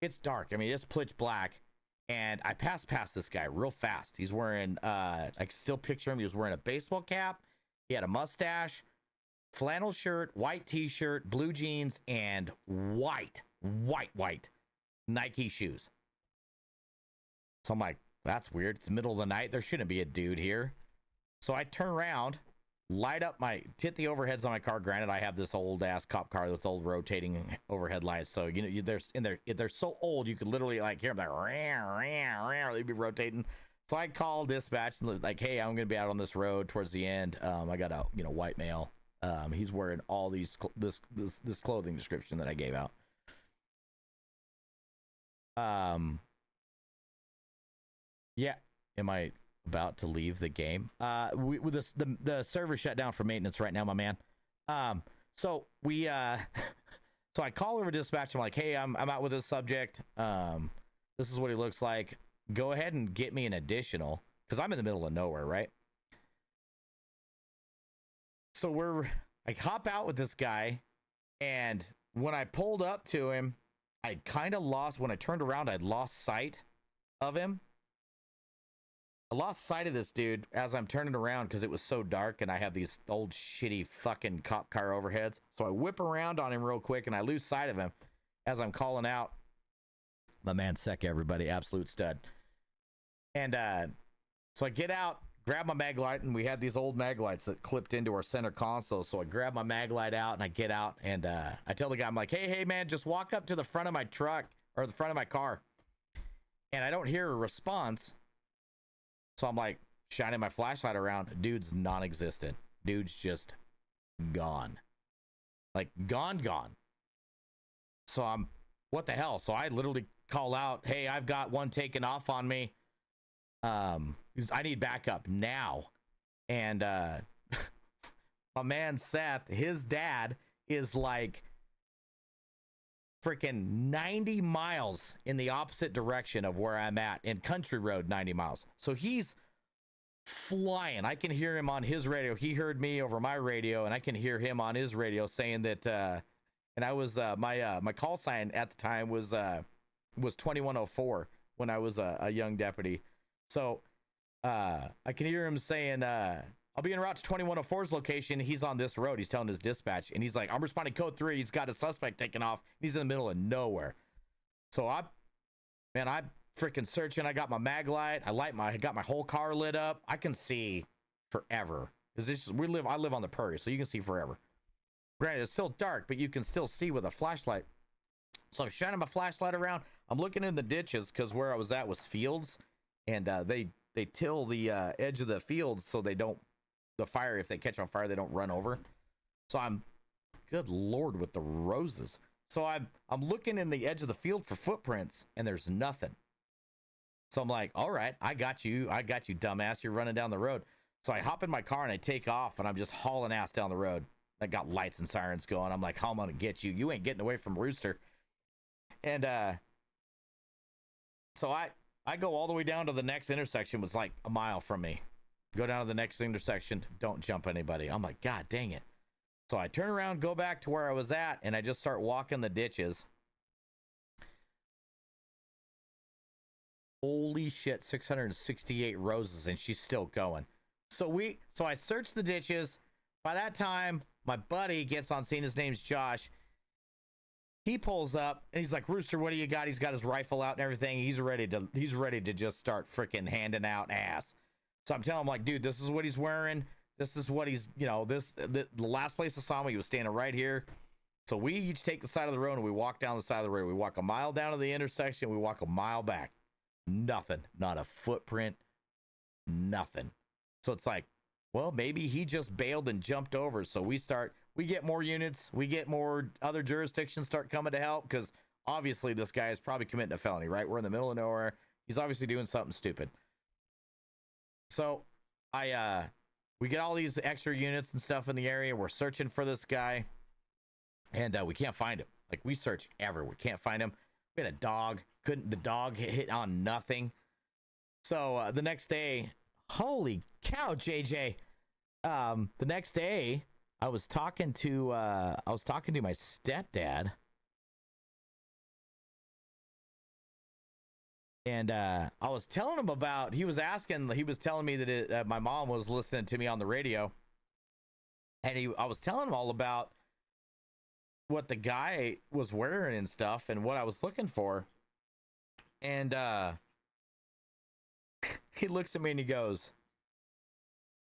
[SPEAKER 4] it's dark. I mean, it's pitch black. And I passed this guy real fast. He's wearing, I can still picture him. He was wearing a baseball cap. He had a mustache, flannel shirt, white t-shirt, blue jeans, and white Nike shoes. So I'm like, that's weird. It's the middle of the night. There shouldn't be a dude here. So I turn around, hit the overheads on my car. Granted, I have this old ass cop car with old rotating overhead lights. So, you know, they're so old, you could literally like hear them like, rah, rah, rah, they'd be rotating. So I called dispatch and like, hey, I'm going to be out on this road towards the end. I got a, white male. He's wearing all this clothing description that I gave out. Yeah. Am I about to leave the game? The server shut down for maintenance right now, my man. So So I call over dispatch. I'm like, hey, I'm out with this subject. This is what he looks like. Go ahead and get me an additional, because I'm in the middle of nowhere, right? So I hop out with this guy, and when I pulled up to him, I kind of lost, when I turned around, I'd lost sight of him. I lost sight of this dude as I'm turning around because it was so dark and I have these old shitty fucking cop car overheads. So I whip around on him real quick and I lose sight of him as I'm calling out. My man Sec, everybody, absolute stud. And so I get out, grab my mag light, and we had these old mag lights that clipped into our center console. So I grab my mag light out and I get out and I tell the guy, I'm like, hey man, just walk up to the front of my truck or the front of my car. And I don't hear a response. So I'm like shining my flashlight around. Dude's non-existent. Dude's just gone. Like gone. So I'm, what the hell? So I literally call out, hey, I've got one taken off on me. I need backup now. And my man Seth, his dad is like freaking 90 miles in the opposite direction of where I'm at, in country road 90 miles. So he's flying. I can hear him on his radio. He heard me over my radio, and I can hear him on his radio saying that and I was my call sign at the time was 2104 when I was a young deputy. So I can hear him saying I'll be en route to 2104's location. He's on this road. He's telling his dispatch, and he's like, I'm responding code 3. He's got a suspect taken off. He's in the middle of nowhere. So I'm freaking searching. I got my mag light. I got my whole car lit up. I can see forever. Because I live on the prairie, so you can see forever. Granted, it's still dark, but you can still see with a flashlight. So I'm shining my flashlight around. I'm looking in the ditches because where I was at was fields, and they till the edge of the fields so they don't. The fire, if they catch on fire, they don't run over. So I'm, good Lord, with the roses. So I'm looking in the edge of the field for footprints, and there's nothing. So I'm like, all right, I got you, dumbass. You're running down the road. So I hop in my car and I take off, and I'm just hauling ass down the road. I got lights and sirens going. I'm like, how am I gonna get you? You ain't getting away from Rooster. And so I go all the way down to the next intersection. Was like a mile from me. Go down to the next intersection. Don't jump anybody. I'm like, God dang it. So I turn around, go back to where I was at, and I just start walking the ditches. Holy shit, 668 roses, and she's still going. So I search the ditches. By that time, my buddy gets on scene. His name's Josh. He pulls up and he's like, Rooster, what do you got? He's got his rifle out and everything. He's ready to just start freaking handing out ass. So I'm telling him, like, dude, this is what he's wearing. This is what he's, the last place I saw him, he was standing right here. So we each take the side of the road and we walk down the side of the road. We walk a mile down to the intersection. We walk a mile back. Nothing. Not a footprint. Nothing. So it's like, well, maybe he just bailed and jumped over. So we get more units. We get more other jurisdictions start coming to help because obviously this guy is probably committing a felony, right? We're in the middle of nowhere. He's obviously doing something stupid. So we get all these extra units and stuff in the area. We're searching for this guy, and we can't find him. Like, we search everywhere. We can't find him. We had a dog. The dog hit on nothing. So the next day, holy cow, JJ. The next day, I was talking to my stepdad. And I was telling him about, he was telling me that my mom was listening to me on the radio. And I was telling him all about what the guy was wearing and stuff and what I was looking for. And he looks at me and he goes,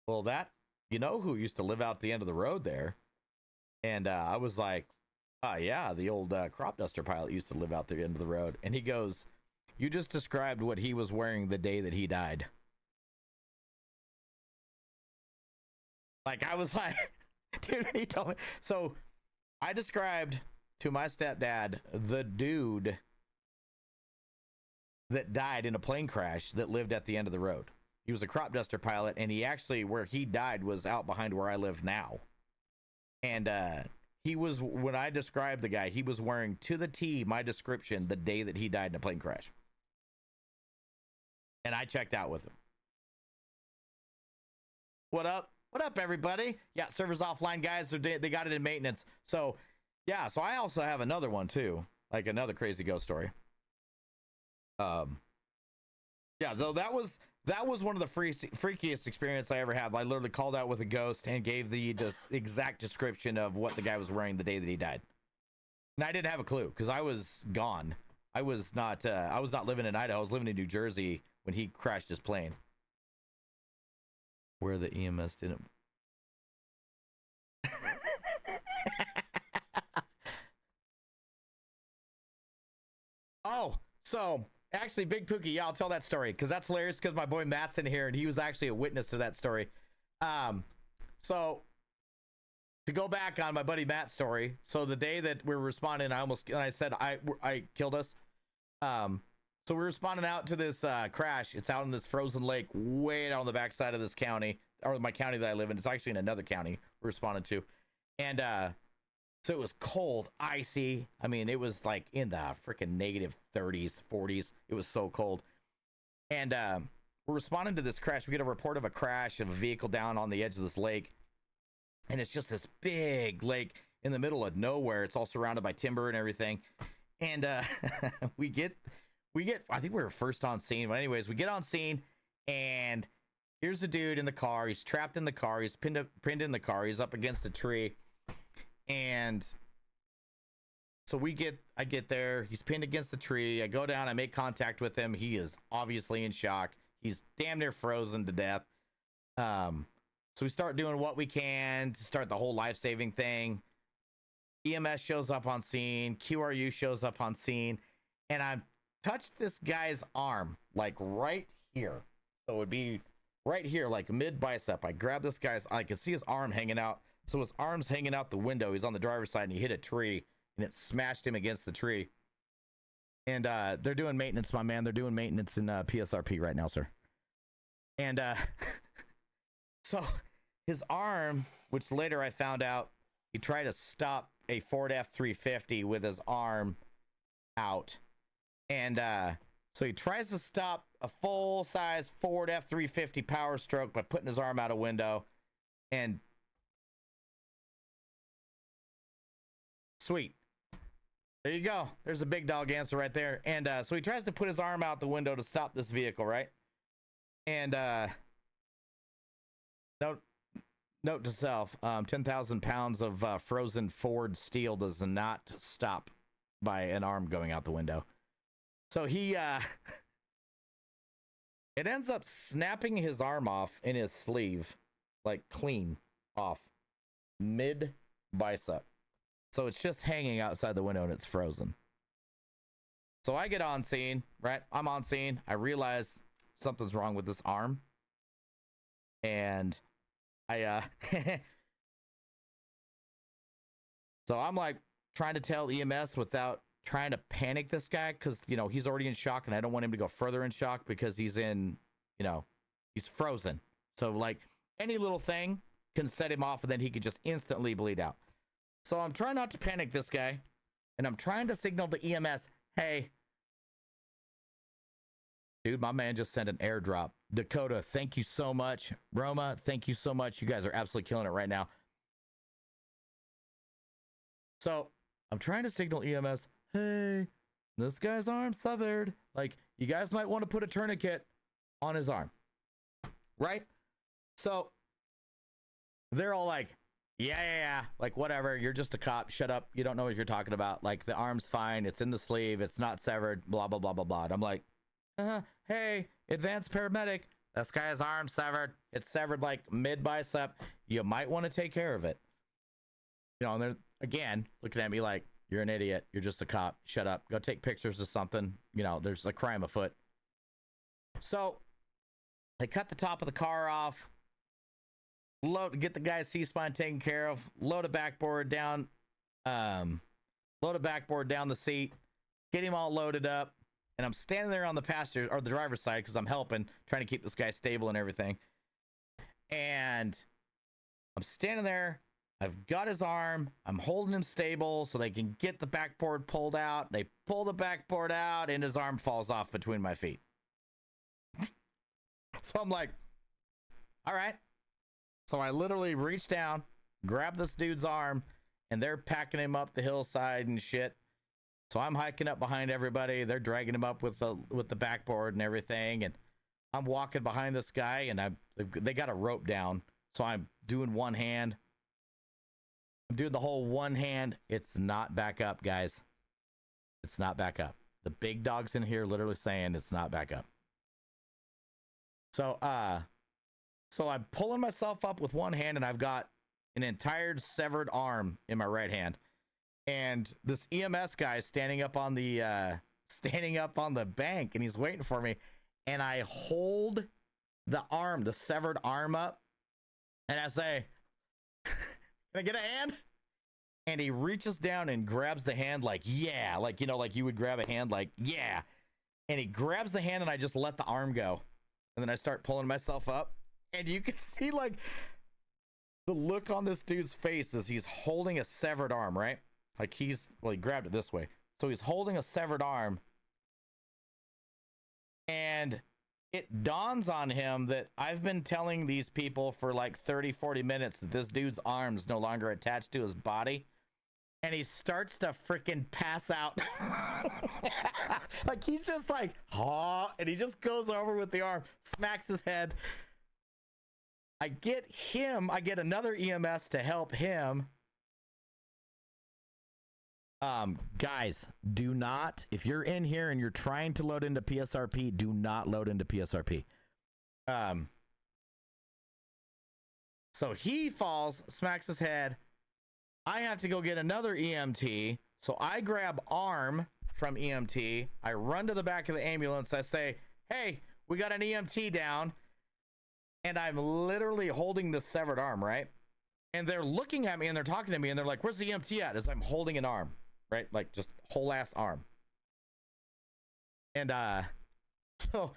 [SPEAKER 4] well, you know who used to live out the end of the road there? And I was like, oh, yeah, the old crop duster pilot used to live out the end of the road. And he goes, you just described what he was wearing the day that he died. Like, I was like, dude, he told me. So I described to my stepdad the dude that died in a plane crash that lived at the end of the road. He was a crop duster pilot, and he actually, where he died was out behind where I live now. And he was, when I described the guy, he was wearing to the T my description the day that he died in a plane crash. And I checked out with him. What up? What up, everybody? Yeah, server's offline, guys. They got it in maintenance. So, yeah, so I also have another one, too. Like, another crazy ghost story. Yeah, though that was one of the freakiest experience I ever had. I literally called out with a ghost and gave the exact description of what the guy was wearing the day that he died. And I didn't have a clue because I was gone. I was not living in Idaho. I was living in New Jersey when he crashed his plane. Where the EMS didn't. Oh, so actually, Big Pookie, yeah, I'll tell that story because that's hilarious because my boy Matt's in here and he was actually a witness to that story. So to go back on my buddy Matt's story, so the day that we were responding, I said I killed us. So we're responding out to this crash. It's out in this frozen lake way down on the backside of this county, or my county that I live in. It's actually in another county we're responding to. And so it was cold, icy. I mean, it was like in the freaking negative 30s, 40s. It was so cold. And we're responding to this crash. We get a report of a crash of a vehicle down on the edge of this lake. And it's just this big lake in the middle of nowhere. It's all surrounded by timber and everything. And we get, I think we were first on scene. But anyways, we get on scene and here's the dude in the car. He's trapped in the car. He's pinned in the car. He's up against a tree. And so I get there. He's pinned against the tree. I go down. I make contact with him. He is obviously in shock. He's damn near frozen to death. So we start doing what we can to start the whole life-saving thing. EMS shows up on scene. QRU shows up on scene. And I touched this guy's arm, like right here. So it would be right here, like mid-bicep. I grabbed this guy's, I could see his arm hanging out. So his arm's hanging out the window. He's on the driver's side and he hit a tree and it smashed him against the tree. And they're doing maintenance, my man. They're doing maintenance in PSRP right now, sir. And so his arm, which later I found out, he tried to stop a Ford F-350 with his arm out. And so he tries to stop a full-size Ford F-350 Power Stroke by putting his arm out a window. And sweet. There you go. There's a big dog answer right there. And so he tries to put his arm out the window to stop this vehicle, right? And note to self, 10,000 pounds of frozen Ford steel does not stop by an arm going out the window. So he it ends up snapping his arm off in his sleeve, like clean off mid bicep. So it's just hanging outside the window and it's frozen. So I get on scene, right? I'm on scene. I realize something's wrong with this arm. And I so I'm like trying to tell EMS without trying to panic this guy, because you know he's already in shock and I don't want him to go further in shock because he's in, you know, he's frozen. So like any little thing can set him off and then he could just instantly bleed out. So I'm trying not to panic this guy and I'm trying to signal the EMS, hey, dude, my man just sent an airdrop. Dakota, thank you so much. Roma, thank you so much. You guys are absolutely killing it right now. So I'm trying to signal EMS, hey, this guy's arm severed. Like, you guys might want to put a tourniquet on his arm. Right? So they're all like, yeah. Like, whatever. You're just a cop. Shut up. You don't know what you're talking about. Like, the arm's fine. It's in the sleeve. It's not severed. Blah, blah, blah, blah, blah. And I'm like, hey, advanced paramedic. This guy's arm severed. It's severed like mid bicep. You might want to take care of it. You know, and they're again looking at me like, you're an idiot. You're just a cop. Shut up. Go take pictures of something. You know, there's a crime afoot. So they cut the top of the car off. Get the guy's C-spine taken care of. Load a backboard down. Load a backboard down the seat. Get him all loaded up. And I'm standing there on the passenger or the driver's side because I'm helping, trying to keep this guy stable and everything. And I'm standing there. I've got his arm. I'm holding him stable so they can get the backboard pulled out. They pull the backboard out and his arm falls off between my feet. So I'm like, all right. So I literally reach down, grab this dude's arm, and they're packing him up the hillside and shit. So I'm hiking up behind everybody. They're dragging him up with the backboard and everything. And I'm walking behind this guy, and they got a rope down. So I'm doing one hand. I'm doing the whole one hand. It's not back up, guys. It's not back up. The big dog's in here literally saying it's not back up. So I'm pulling myself up with one hand, and I've got an entire severed arm in my right hand. And this EMS guy is standing up on the bank, and he's waiting for me. And I hold the arm, the severed arm up, and I say, "Can I get a hand?" And he reaches down and grabs the hand like, yeah, like, you know, like you would grab a hand like, yeah. And he grabs the hand, and I just let the arm go. And then I start pulling myself up, and you can see like the look on this dude's face as he's holding a severed arm, right? Like he grabbed it this way. So he's holding a severed arm, and it dawns on him that I've been telling these people for like 30, 40 minutes that this dude's arm's no longer attached to his body. And he starts to freaking pass out. Like he's just like, oh, and he just goes over with the arm, smacks his head. I get another EMS to help him. Guys, do not, if you're in here and you're trying to load into PSRP, do not load into PSRP. So he falls, smacks his head. I have to go get another EMT. So I grab arm from EMT. I run to the back of the ambulance. I say, "Hey, we got an EMT down." And I'm literally holding the severed arm, right? And they're looking at me and they're talking to me and they're like, "Where's the EMT at?" As I'm holding an arm, right? Like just whole ass arm. And so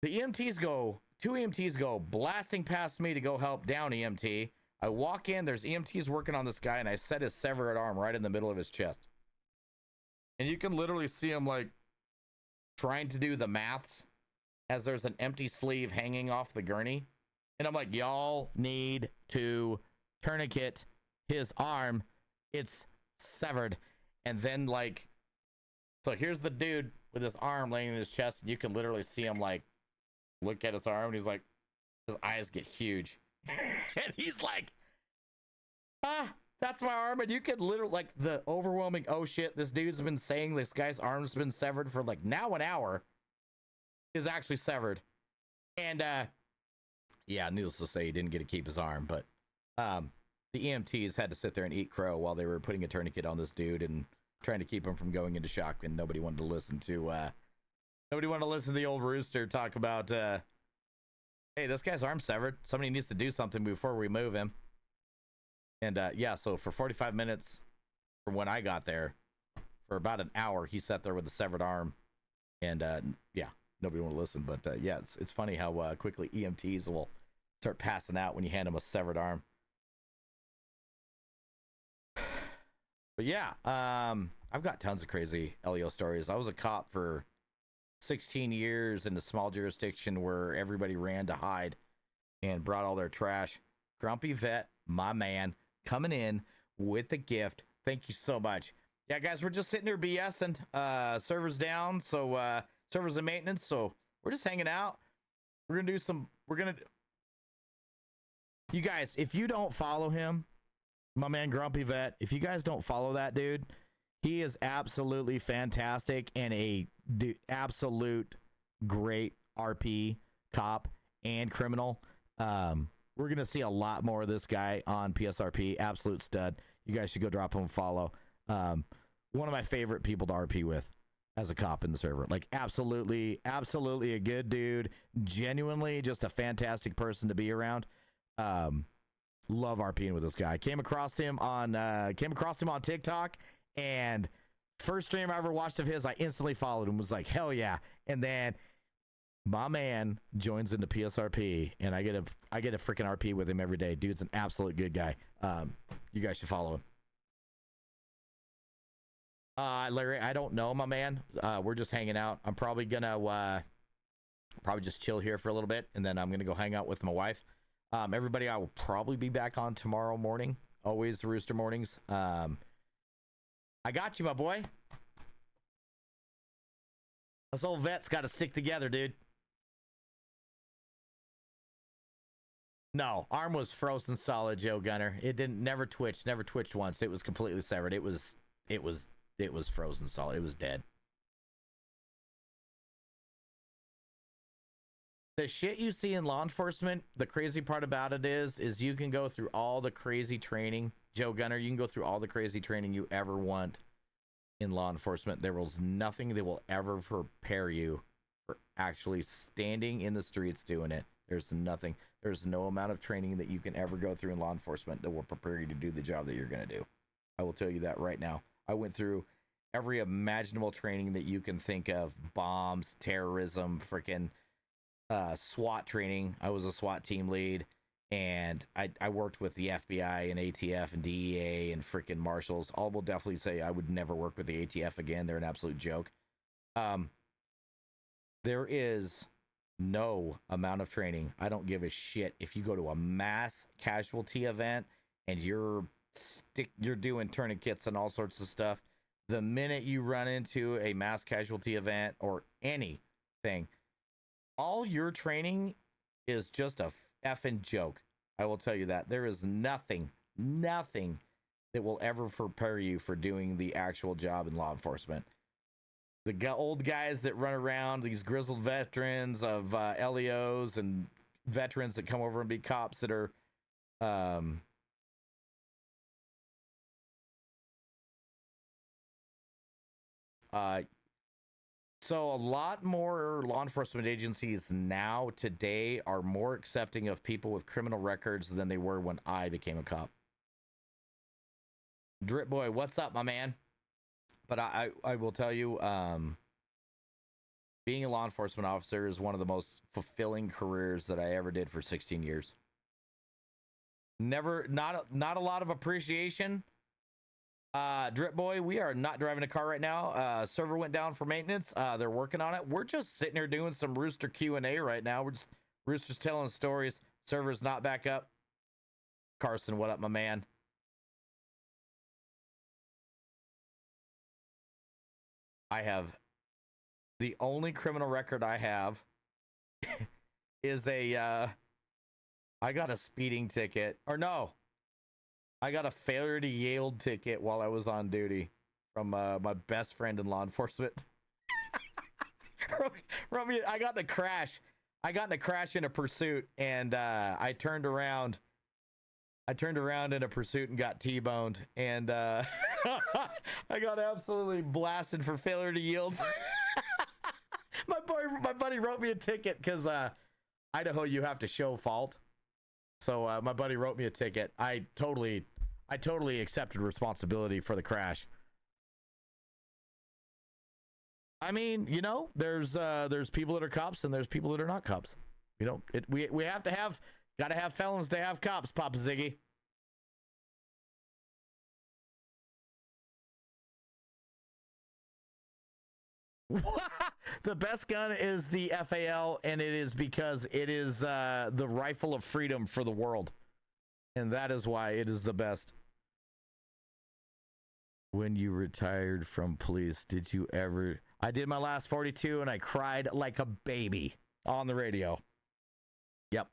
[SPEAKER 4] the two EMTs go blasting past me to go help down EMT. I walk in, there's EMTs working on this guy, and I set his severed arm right in the middle of his chest. And you can literally see him like trying to do the maths as there's an empty sleeve hanging off the gurney. And I'm like, y'all need to tourniquet his arm. It's severed. And then like, so here's the dude with his arm laying in his chest, and you can literally see him like look at his arm, and he's like, his eyes get huge. And he's like, that's my arm. And you could literally like the overwhelming, oh shit, this dude's been saying this guy's arm's been severed for like now an hour, is actually severed. And yeah, needless to say, he didn't get to keep his arm, but the EMTs had to sit there and eat crow while they were putting a tourniquet on this dude and trying to keep him from going into shock. And nobody wanted to listen to the old Rooster talk about hey, this guy's arm's severed. Somebody needs to do something before we move him. And yeah, so for 45 minutes from when I got there, for about an hour, he sat there with a severed arm. And yeah, nobody want to listen. But yeah, it's funny how quickly EMTs will start passing out when you hand them a severed arm. But yeah, I've got tons of crazy LEO stories. I was a cop for 16 years in a small jurisdiction where everybody ran to hide and brought all their trash. Grumpy Vet, my man, coming in with the gift. Thank you so much. Yeah, guys, we're just sitting here BSing. Servers down, so servers in maintenance, so we're just hanging out. We're gonna you guys, if you don't follow him, my man Grumpy Vet, if you guys don't follow that dude, he is absolutely fantastic and a absolute great RP cop and criminal. We're gonna see a lot more of this guy on PSRP. Absolute stud. You guys should go drop him a follow. One of my favorite people to RP with as a cop in the server. Like absolutely a good dude. Genuinely just a fantastic person to be around. Love RPing with this guy. Came across him on TikTok, and first stream I ever watched of his, I instantly followed him, was like, hell yeah. And then My man joins into PSRP, and I get a freaking RP with him every day. Dude's an absolute good guy. You guys should follow him. Larry, I don't know, my man. We're just hanging out. I'm probably gonna probably just chill here for a little bit, and then I'm gonna go hang out with my wife. Everybody, I will probably be back on tomorrow morning. Always Rooster mornings. I got you, my boy. Us old vets got to stick together, dude. No, arm was frozen solid, Joe Gunner. It never twitched once. It was completely severed. It was frozen solid. It was dead. The shit you see in law enforcement, the crazy part about it is you can go through all the crazy training, Joe Gunner, you can go through all the crazy training you ever want in law enforcement. There was nothing that will ever prepare you for actually standing in the streets doing it. There's nothing. There's no amount of training that you can ever go through in law enforcement that will prepare you to do the job that you're going to do. I will tell you that right now. I went through every imaginable training that you can think of. Bombs, terrorism, freaking SWAT training. I was a SWAT team lead, and I worked with the FBI and ATF and DEA and freaking marshals. I will definitely say I would never work with the ATF again. They're an absolute joke. There is no amount of training. I don't give a shit if you go to a mass casualty event and you're doing tourniquets and all sorts of stuff. The minute you run into a mass casualty event or anything, all your training is just a effing joke. I will tell you that. There is nothing that will ever prepare you for doing the actual job in law enforcement. The old guys that run around, these grizzled veterans of LEOs and veterans that come over and be cops that are so a lot more law enforcement agencies now today are more accepting of people with criminal records than they were when I became a cop. Drip boy, what's up, my man? But I will tell you, being a law enforcement officer is one of the most fulfilling careers that I ever did for 16 years. Not a lot of appreciation. Drip boy, we are not driving a car right now. Server went down for maintenance. They're working on it. We're just sitting here doing some Rooster Q&A right now. Rooster's telling stories. Server's not back up. Carson, what up, my man? The only criminal record I have is I got a speeding ticket. Or no, I got a failure to yield ticket while I was on duty from my best friend in law enforcement. I got in a crash. In a pursuit, and I turned around in a pursuit and got T-boned, and I got absolutely blasted for failure to yield. My buddy wrote me a ticket because Idaho, you have to show fault. So my buddy wrote me a ticket. I totally accepted responsibility for the crash. I mean, you know, there's people that are cops and there's people that are not cops. You know, we gotta have felons to have cops, Papa Ziggy. The best gun is the FAL, and it is because it is the rifle of freedom for the world, and that is why it is the best. When you retired from police, did you ever? I did my last 42, and I cried like a baby on the radio. Yep.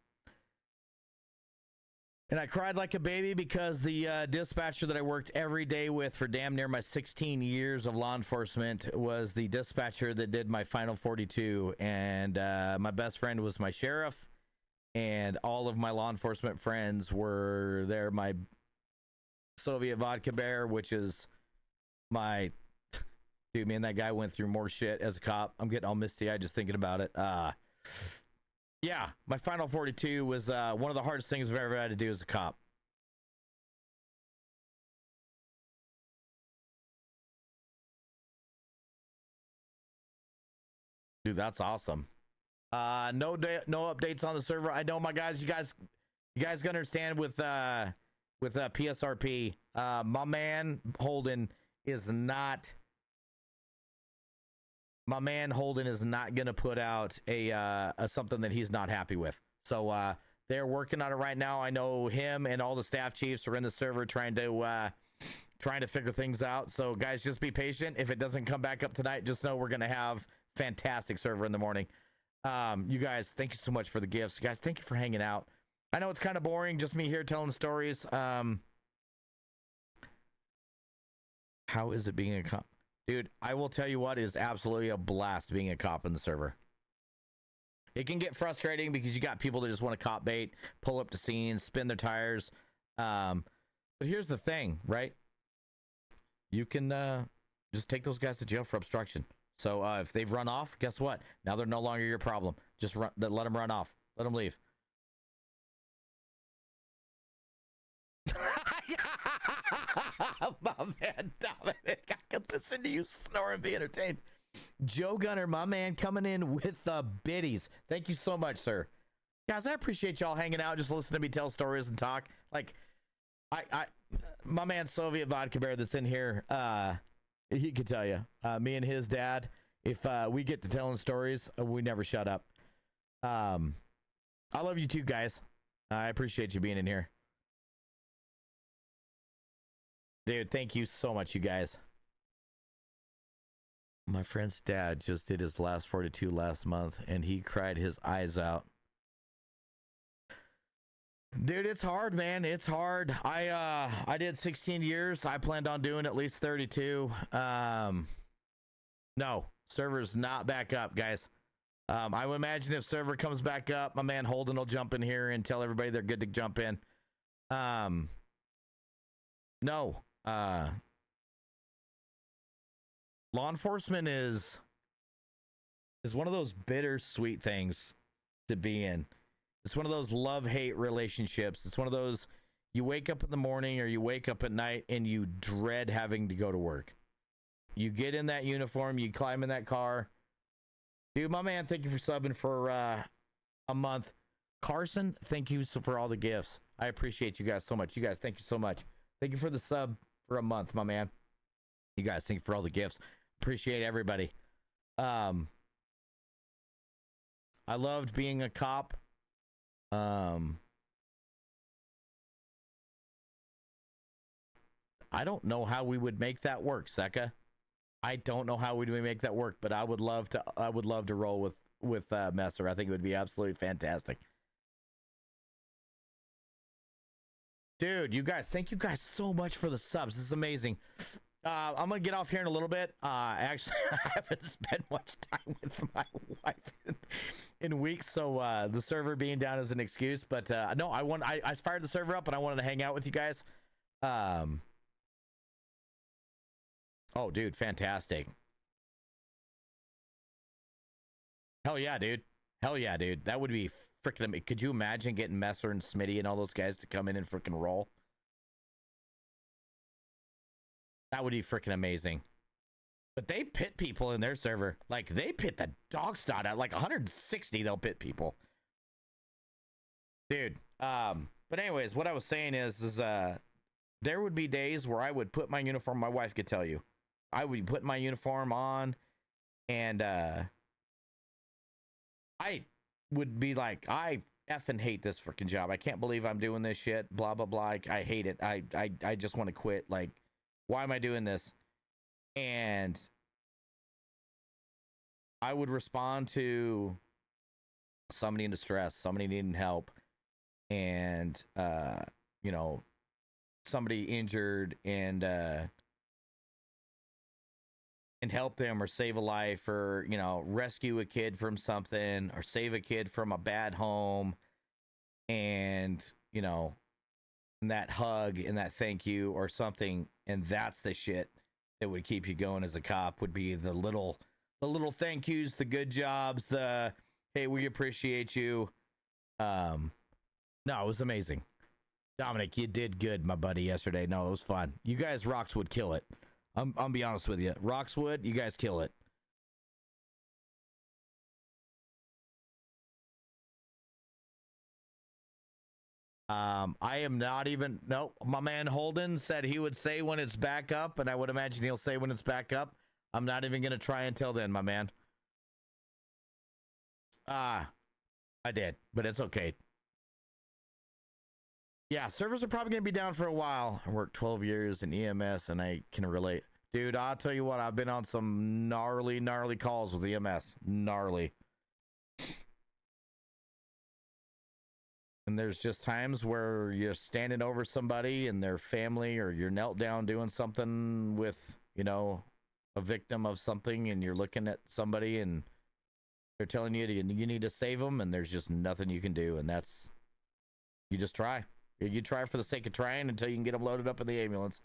[SPEAKER 4] And I cried like a baby because the dispatcher that I worked every day with for damn near my 16 years of law enforcement was the dispatcher that did my final 42. And my best friend was my sheriff. And all of my law enforcement friends were there. My Soviet vodka bear, which is my... Dude, man, that guy went through more shit as a cop. I'm getting all misty-eyed just thinking about it. Yeah, my final 42 was one of the hardest things I've ever had to do as a cop. Dude, that's awesome. No updates on the server. I know, my guys. You guys gotta understand with psrp. My man Holden is not. My man Holden is not gonna put out a something that he's not happy with. So they're working on it right now. I know him and all the staff chiefs are in the server trying to figure things out. So guys, just be patient. If it doesn't come back up tonight, just know we're gonna have fantastic server in the morning. You guys, thank you so much for the gifts. Guys, thank you for hanging out. I know it's kind of boring, just me here telling stories. How is it being a cop? Dude, I will tell you what, is absolutely a blast being a cop in the server. It can get frustrating because you got people that just want to cop bait, pull up to scenes, spin their tires. But here's the thing, right? You can just take those guys to jail for obstruction. So if they've run off, guess what? Now they're no longer your problem. Just let them run off. Let them leave. My man Dominic, I can listen to you snore and be entertained. Joe Gunner, my man, coming in with the biddies. Thank you so much, sir. Guys, I appreciate y'all hanging out, just listening to me tell stories and talk. Like, my man Soviet Vodka Bear that's in here, he could tell you. Me and his dad, if we get to telling stories, we never shut up. I love you too, guys. I appreciate you being in here. Dude, thank you so much, you guys. My friend's dad just did his last 42 last month, and he cried his eyes out. Dude, it's hard, man. It's hard. I did 16 years. I planned on doing at least 32. No, server's not back up, guys. I would imagine if server comes back up, my man Holden will jump in here and tell everybody they're good to jump in. No. Law enforcement is one of those bittersweet things to be in. It's one of those love-hate relationships. It's one of those, you wake up in the morning or you wake up at night and you dread having to go to work. You get in that uniform, you climb in that car. Dude, my man, thank you for subbing for a month. Carson, thank you for all the gifts. I appreciate you guys so much. You guys, thank you so much. Thank you for the sub for a month, my man. You guys, thank you for all the gifts. Appreciate everybody. I loved being a cop. I don't know how we would make that work, Seka. I don't know how we would make that work, but I would love to roll with Messer. I think it would be absolutely fantastic. Dude, you guys, thank you guys so much for the subs. This is amazing. I'm gonna get off here in a little bit. Actually, I haven't spent much time with my wife in weeks, so the server being down is an excuse. But no, I fired the server up, and I wanted to hang out with you guys. Oh, dude, fantastic! Hell yeah, dude! Hell yeah, dude! That would be freaking amazing. Could you imagine getting Messer and Smitty and all those guys to come in and freaking roll? That would be freaking amazing. But they pit people in their server. Like, they pit the dog snot out. Like 160, they'll pit people. Dude. But anyways, what I was saying is there would be days where I would put my uniform, my wife could tell you. I would put my uniform on, and I would be like, I effing hate this freaking job. I can't believe I'm doing this shit. Blah, blah, blah. I hate it. I just want to quit. Like, why am I doing this? And I would respond to somebody in distress, somebody needing help, and you know, somebody injured, and help them or save a life, or, you know, rescue a kid from something, or save a kid from a bad home. And, you know, and that hug and that thank you or something. And that's the shit that would keep you going as a cop, would be the little thank yous, the good jobs, the, hey, we appreciate you. No, it was amazing. Dominic, you did good, my buddy, yesterday. No, it was fun. You guys, Rocks would kill it. I'll be honest with you. Rocks would, you guys kill it. I am not even. Nope. My man Holden said he would say when it's back up, and I would imagine he'll say when it's back up. I'm not even gonna try until then, my man. I did, but it's okay. Yeah, servers are probably gonna be down for a while. I worked 12 years in EMS, and I can relate. Dude, I'll tell you what, I've been on some gnarly calls with EMS. Gnarly. And there's just times where you're standing over somebody and their family, or you're knelt down doing something with, you know, a victim of something, and you're looking at somebody and they're telling you you need to save them, and there's just nothing you can do. And that's, you just try. You try for the sake of trying until you can get them loaded up in the ambulance.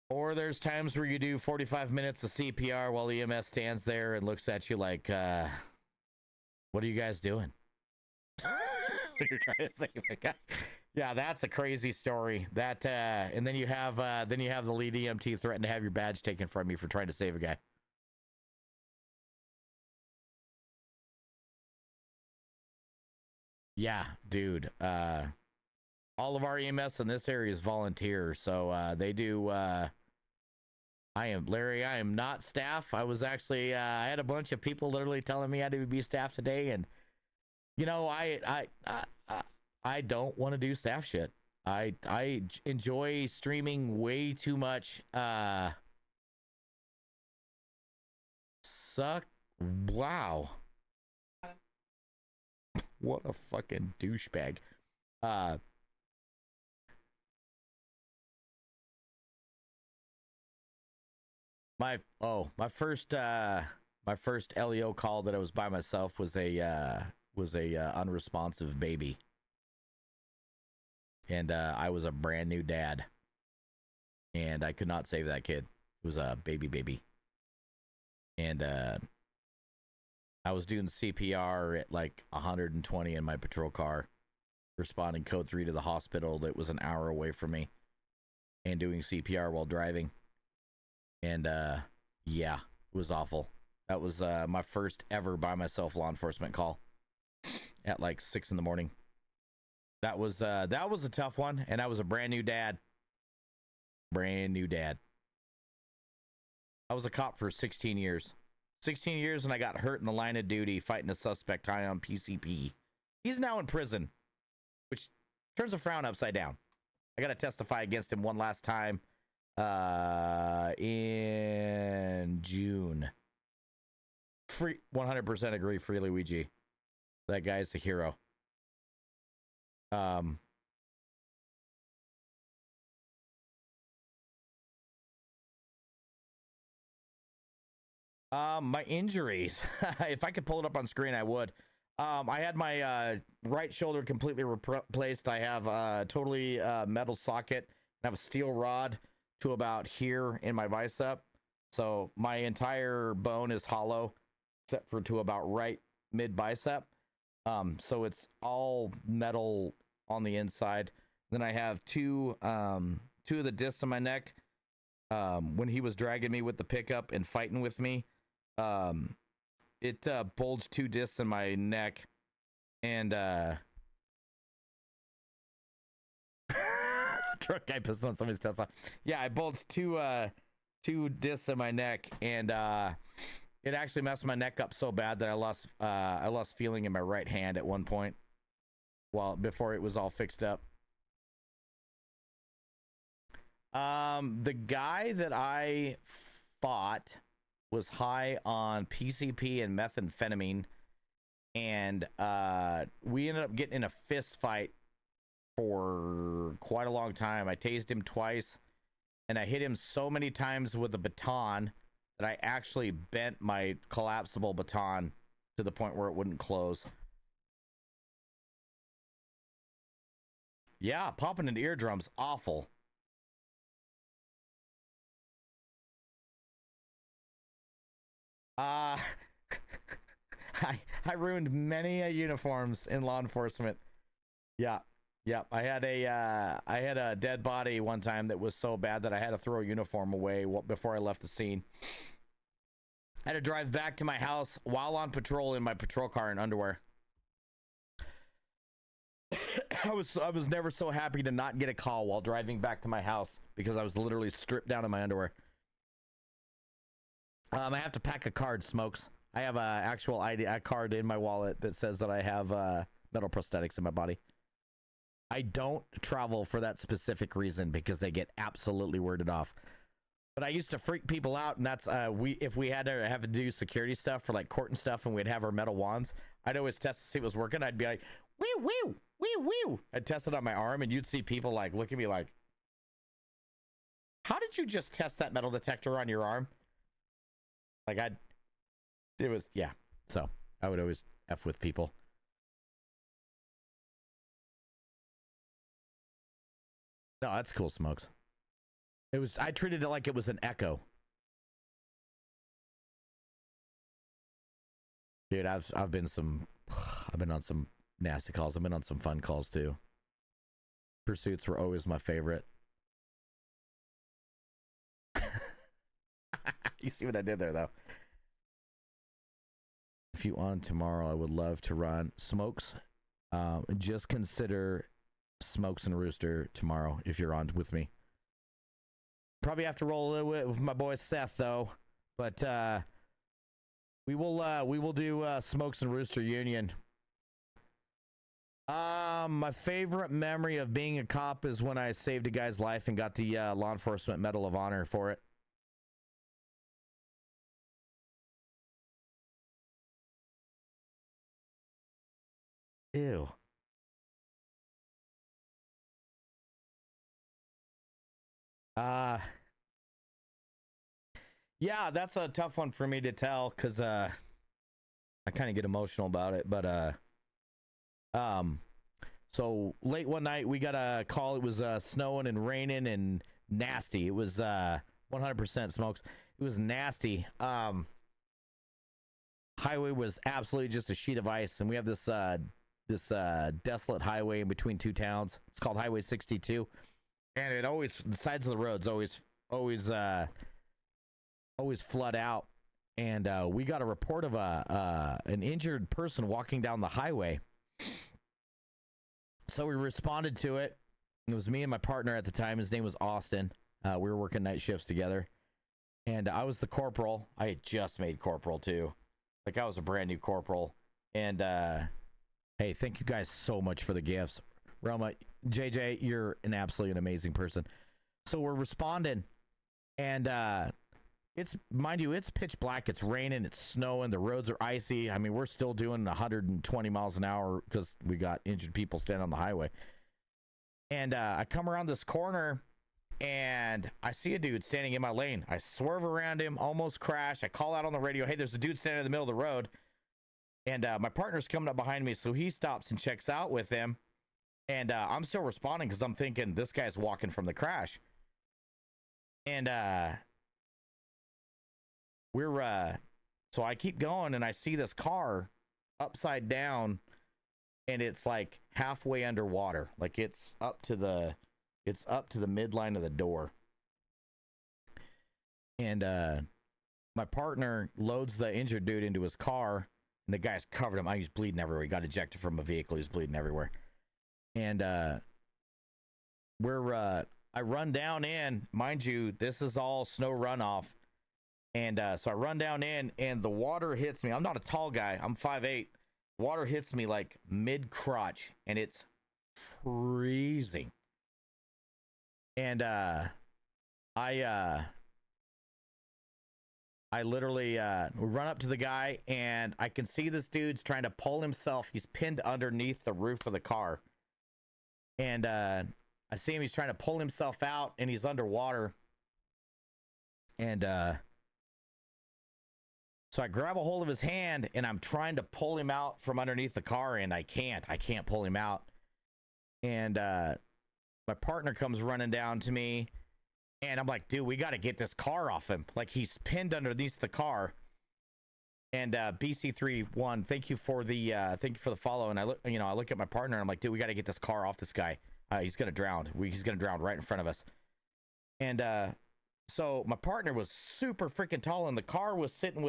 [SPEAKER 4] Or there's times where you do 45 minutes of CPR while EMS stands there and looks at you like, what are you guys doing? You're trying to save a guy. Yeah, that's a crazy story. That and then you have the lead EMT threaten to have your badge taken from you for trying to save a guy. Yeah, dude. All of our EMS in this area is volunteer, so they do. I am not staff. I was actually I had a bunch of people literally telling me I had to be staff today, and you know, I don't want to do staff shit. I enjoy streaming way too much. Wow. What a fucking douchebag. My first LEO call that I was by myself was a unresponsive baby. And I was a brand new dad. And I could not save that kid. It was a baby. And I was doing CPR at like 120 in my patrol car, responding code 3 to the hospital that was an hour away from me, and doing CPR while driving. And yeah, it was awful. That was my first ever by myself law enforcement call at like 6 in the morning. That was a tough one, and I was a brand new dad. I was a cop for 16 years. 16 years, and I got hurt in the line of duty fighting a suspect high on PCP. He's now in prison, which turns a frown upside down. I got to testify against him one last time in June. 100% agree, Free Luigi. That guy's a hero. My injuries. If I could pull it up on screen, I would. I had my right shoulder completely replaced. I have a totally metal socket. I have a steel rod to about here in my bicep. So my entire bone is hollow, except for to about right mid bicep. So it's all metal on the inside. Then I have two of the discs on my neck. When he was dragging me with the pickup and fighting with me, it bulged 2 discs in my neck, and truck guy pissed on somebody's Tesla. Yeah, I bulged two discs in my neck, and it actually messed my neck up so bad that I lost feeling in my right hand at one point, before it was all fixed up. The guy that I fought was high on PCP and methamphetamine, and we ended up getting in a fist fight for quite a long time. I tased him twice, and I hit him so many times with a baton that I actually bent my collapsible baton to the point where it wouldn't close. Yeah, popping into eardrums, awful. I ruined many uniforms in law enforcement. Yeah. I had a dead body one time that was so bad that I had to throw a uniform away before I left the scene. I had to drive back to my house while on patrol in my patrol car in underwear. I was never so happy to not get a call while driving back to my house because I was literally stripped down in my underwear. I have to pack a card, Smokes. I have a actual a card in my wallet that says that I have metal prosthetics in my body. I don't travel for that specific reason because they get absolutely worded off. But I used to freak people out, and that's if we had to have to do security stuff for like court and stuff, and we'd have our metal wands, I'd always test to see if it was working. I'd be like, wee wee wee wee. I'd test it on my arm, and you'd see people like look at me like, how did you just test that metal detector on your arm? Like yeah. So I would always F with people. No, that's cool, Smokes. I treated it like it was an echo. Dude, I've been on some nasty calls. I've been on some fun calls too. Pursuits were always my favorite. You see what I did there though? If you on tomorrow, I would love to run Smokes. Just consider Smokes and Rooster tomorrow if you're on with me. Probably have to roll a little bit with my boy Seth though, but we will do Smokes and Rooster Union. My favorite memory of being a cop is when I saved a guy's life and got the Law Enforcement Medal of Honor for it. Ew. Yeah, that's a tough one for me to tell because I kind of get emotional about it. But so late one night we got a call. It was snowing and raining and nasty. It was 100% Smokes. It was nasty. Highway was absolutely just a sheet of ice, and we have this desolate highway in between two towns. It's called Highway 62, and it always, the sides of the roads always flood out. And we got a report of an injured person walking down the highway. So we responded to it. It was me and my partner at the time. His name was Austin. We were working night shifts together, and I was the corporal. I had just made corporal too. Like, I was a brand new corporal. And hey, thank you guys so much for the gifts. Roma, JJ, you're an amazing person. So we're responding, and it's, mind you, it's pitch black. It's raining. It's snowing. The roads are icy. I mean, we're still doing 120 miles an hour because we got injured people standing on the highway. And I come around this corner, and I see a dude standing in my lane. I swerve around him, almost crash. I call out on the radio, hey, there's a dude standing in the middle of the road. And my partner's coming up behind me, so he stops and checks out with him. And I'm still responding because I'm thinking this guy's walking from the crash. And so I keep going, and I see this car upside down, and it's like halfway underwater. Like, it's up to the midline of the door. And my partner loads the injured dude into his car, and the guy's covered him. He's bleeding everywhere. He got ejected from a vehicle. He's bleeding everywhere. And I run down in, mind you, this is all snow runoff. And so I run down in, and the water hits me. I'm not a tall guy. I'm 5'8". Water hits me like mid crotch, and it's freezing. And I literally run up to the guy, and I can see this dude's trying to pull himself. He's pinned underneath the roof of the car. And I see him. He's trying to pull himself out, and he's underwater. And so I grab a hold of his hand, and I'm trying to pull him out from underneath the car, and I can't pull him out. And my partner comes running down to me, and I'm like, dude, we got to get this car off him. Like, he's pinned underneath the car. And BC31, thank you for the follow. And I look at my partner, and I'm like, dude, we got to get this car off this guy. He's gonna drown. He's gonna drown right in front of us. And so my partner was super freaking tall, and the car was sitting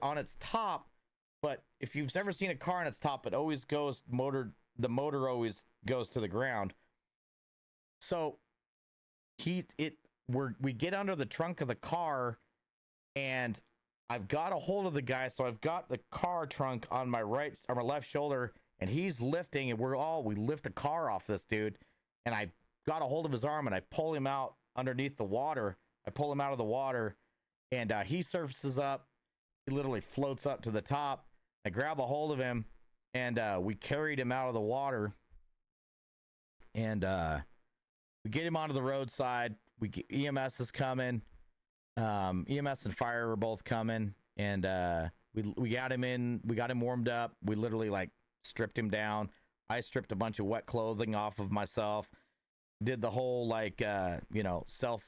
[SPEAKER 4] on its top. But if you've ever seen a car on its top, it always goes motor the motor always goes to the ground. So we get under the trunk of the car, and I've got a hold of the guy. So I've got the car trunk on my left shoulder, and he's lifting, and we lift the car off this dude, and I got a hold of his arm, and I pull him out underneath the water. I pull him out of the water, and he surfaces up. He literally floats up to the top. I grab a hold of him, and we carried him out of the water, and we get him onto the roadside. EMS is coming. EMS and fire were both coming, and we got him in. We got him warmed up. We literally like stripped him down. I stripped a bunch of wet clothing off of myself. Did the whole like self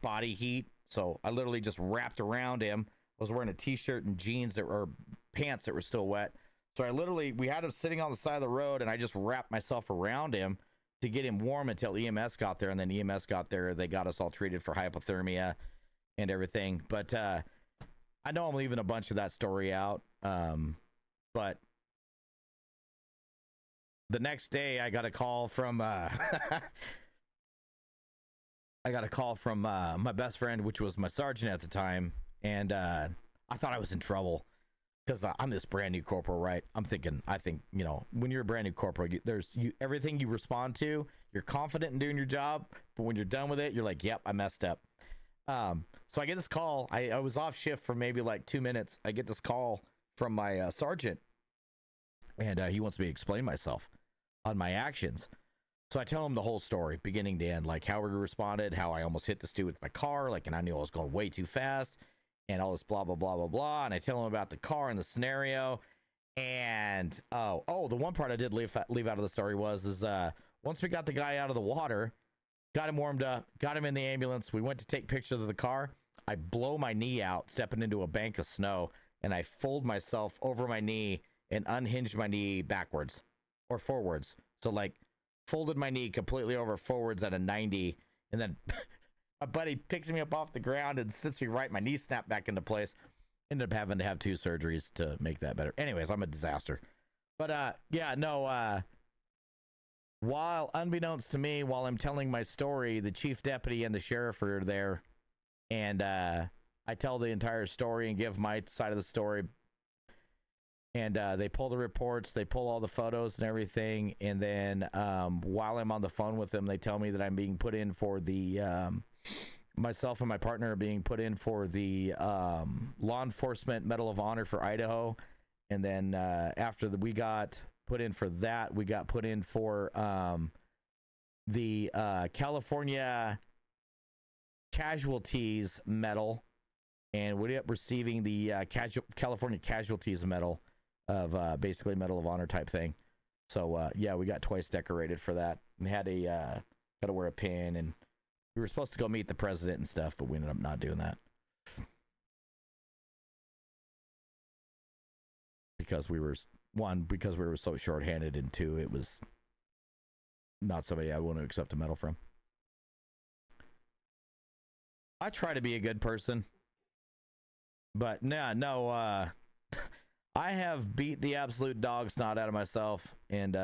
[SPEAKER 4] body heat. So I literally just wrapped around him. I was wearing a t-shirt and jeans or pants that were still wet. So we had him sitting on the side of the road, and I just wrapped myself around him to get him warm until EMS got there. And then EMS got there. They got us all treated for hypothermia and everything. But I know I'm leaving a bunch of that story out. But the next day I got a call from my best friend, which was my sergeant at the time. And I thought I was in trouble because I'm this brand new corporal, right? I think, when you're a brand new corporal, everything you respond to, you're confident in doing your job. But when you're done with it, you're like, yep, I messed up. So I get this call. I was off shift for maybe like 2 minutes. I get this call from my sergeant, and he wants me to explain myself on my actions. So I tell him the whole story, beginning to end, like how we responded, how I almost hit this dude with my car, like, and I knew I was going way too fast, and all this blah, blah, blah, blah, blah. And I tell him about the car and the scenario. And, the one part I did leave out of the story was once we got the guy out of the water, got him warmed up, got him in the ambulance, we went to take pictures of the car. I blow my knee out, stepping into a bank of snow, and I fold myself over my knee and unhinged my knee backwards or forwards. So, like, folded my knee completely over forwards at a 90, and then my buddy picks me up off the ground and sits me right. My knee snapped back into place. Ended up having to have 2 surgeries to make that better. Anyways, I'm a disaster. But while unbeknownst to me, while I'm telling my story, the chief deputy and the sheriff are there, and I tell the entire story and give my side of the story. And they pull the reports, they pull all the photos and everything. And then while I'm on the phone with them, they tell me that I'm being put in for the, myself and my partner are being put in for the Law Enforcement Medal of Honor for Idaho. And then after we got put in for that, we got put in for the California Casualties Medal. And we ended up receiving the California Casualties Medal of basically Medal of Honor type thing. So we got twice decorated for that, and had got to wear a pin, and we were supposed to go meet the president and stuff, but we ended up not doing that because we were so shorthanded, and 2, it was not somebody I want to accept a medal from. I try to be a good person, but no. I have beat the absolute dog snot out of myself, and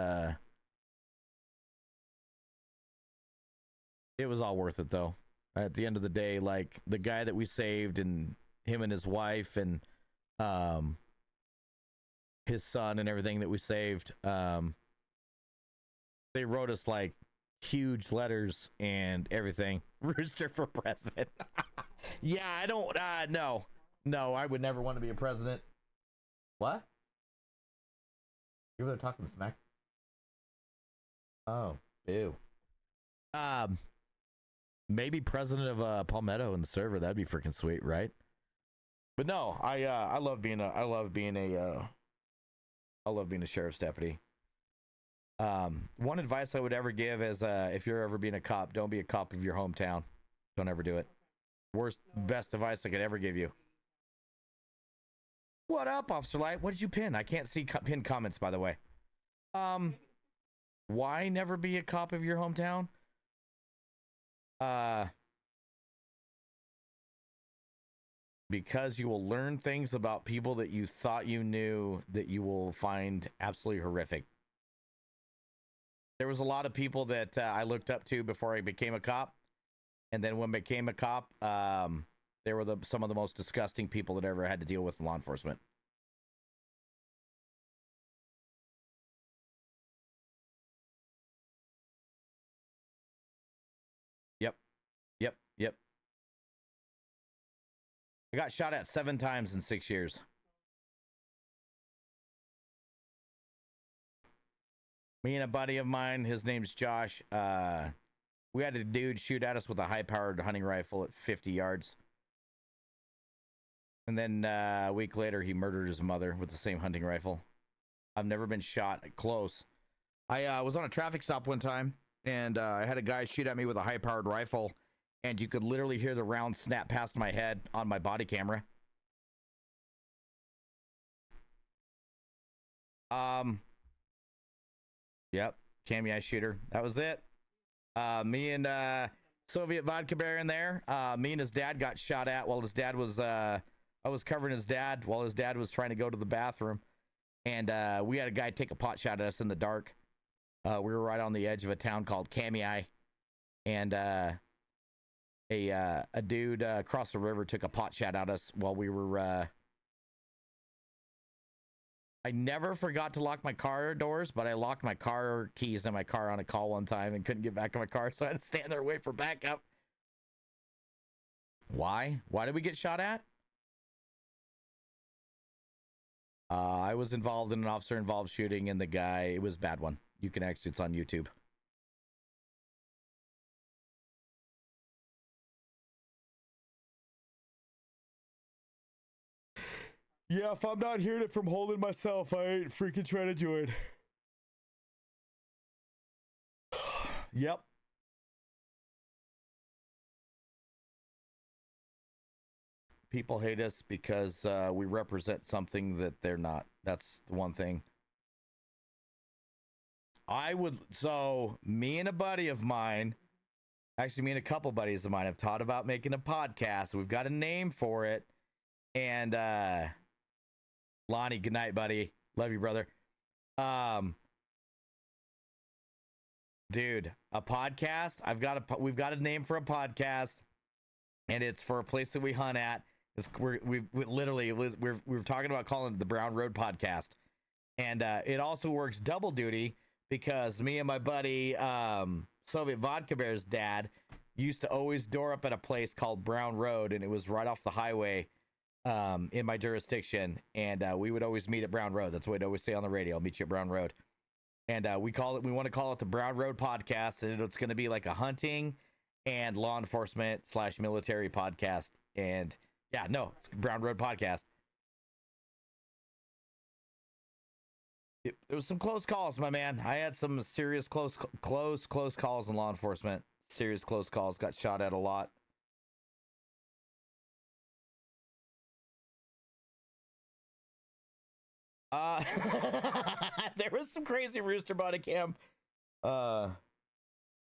[SPEAKER 4] it was all worth it, though. At the end of the day, like, the guy that we saved, and him and his wife, and his son, and everything that we saved, they wrote us, like, huge letters and everything. Rooster for president. Yeah, I don't, no, I would never want to be a president. What? You were talking smack? Oh, ew. Maybe president of Palmetto and the server. That'd be freaking sweet, right? But no, I love being a sheriff's deputy. One advice I would ever give is if you're ever being a cop, don't be a cop of your hometown. Don't ever do it. Best advice I could ever give you. What up, Officer Light? What did you pin? I can't see pinned comments, by the way. Why never be a cop of your hometown? Because you will learn things about people that you thought you knew that you will find absolutely horrific. there was a lot of people that I looked up to before I became a cop. And then when I became a cop, they were some of the most disgusting people that ever had to deal with law enforcement. Yep. I got shot at 7 times in 6 years. Me and a buddy of mine, his name's Josh, we had a dude shoot at us with a high-powered hunting rifle at 50 yards. And then a week later, he murdered his mother with the same hunting rifle. I've never been shot close. I was on a traffic stop one time, and I had a guy shoot at me with a high-powered rifle, and you could literally hear the round snap past my head on my body camera. Yep, Cammy Eye shooter. That was it. Me and Soviet Vodka Bear in there. Me and his dad got shot at while his dad was I was covering his dad while his dad was trying to go to the bathroom. And we had a guy take a pot shot at us in the dark. We were right on the edge of a town called Cammy Eye. And a dude across the river took a pot shot at us while we were I never forgot to lock my car doors, but I locked my car keys in my car on a call one time and couldn't get back to my car, so I had to stand there and wait for backup. Why did we get shot at? I was involved in an officer involved shooting, and the guy, it was a bad one. You can actually, it's on YouTube. Yeah, if I'm not hearing it from Holden myself, I ain't freaking trying to join. Yep. People hate us because we represent something that they're not. That's the one thing. So me and a buddy of mine, actually me and a couple buddies of mine have thought about making a podcast. We've got a name for it. And Lonnie, good night, buddy. Love you, brother. Dude, a podcast. We've got a name for a podcast, and it's for a place that we hunt at. We're talking about calling it the Brown Road Podcast, and it also works double duty because me and my buddy Soviet Vodka Bear's dad used to always door up at a place called Brown Road, and it was right off the highway in my jurisdiction, and we would always meet at Brown Road. That's what I'd always say on the radio. I'll meet you at Brown Road. And we want to call it the Brown Road Podcast, and it's going to be like a hunting and law enforcement / military podcast. And yeah, no, it's Brown Road Podcast. There was some close calls, my man. I had some serious close calls in law enforcement. Serious close calls. Got shot at a lot. There was some crazy Rooster body cam. Lot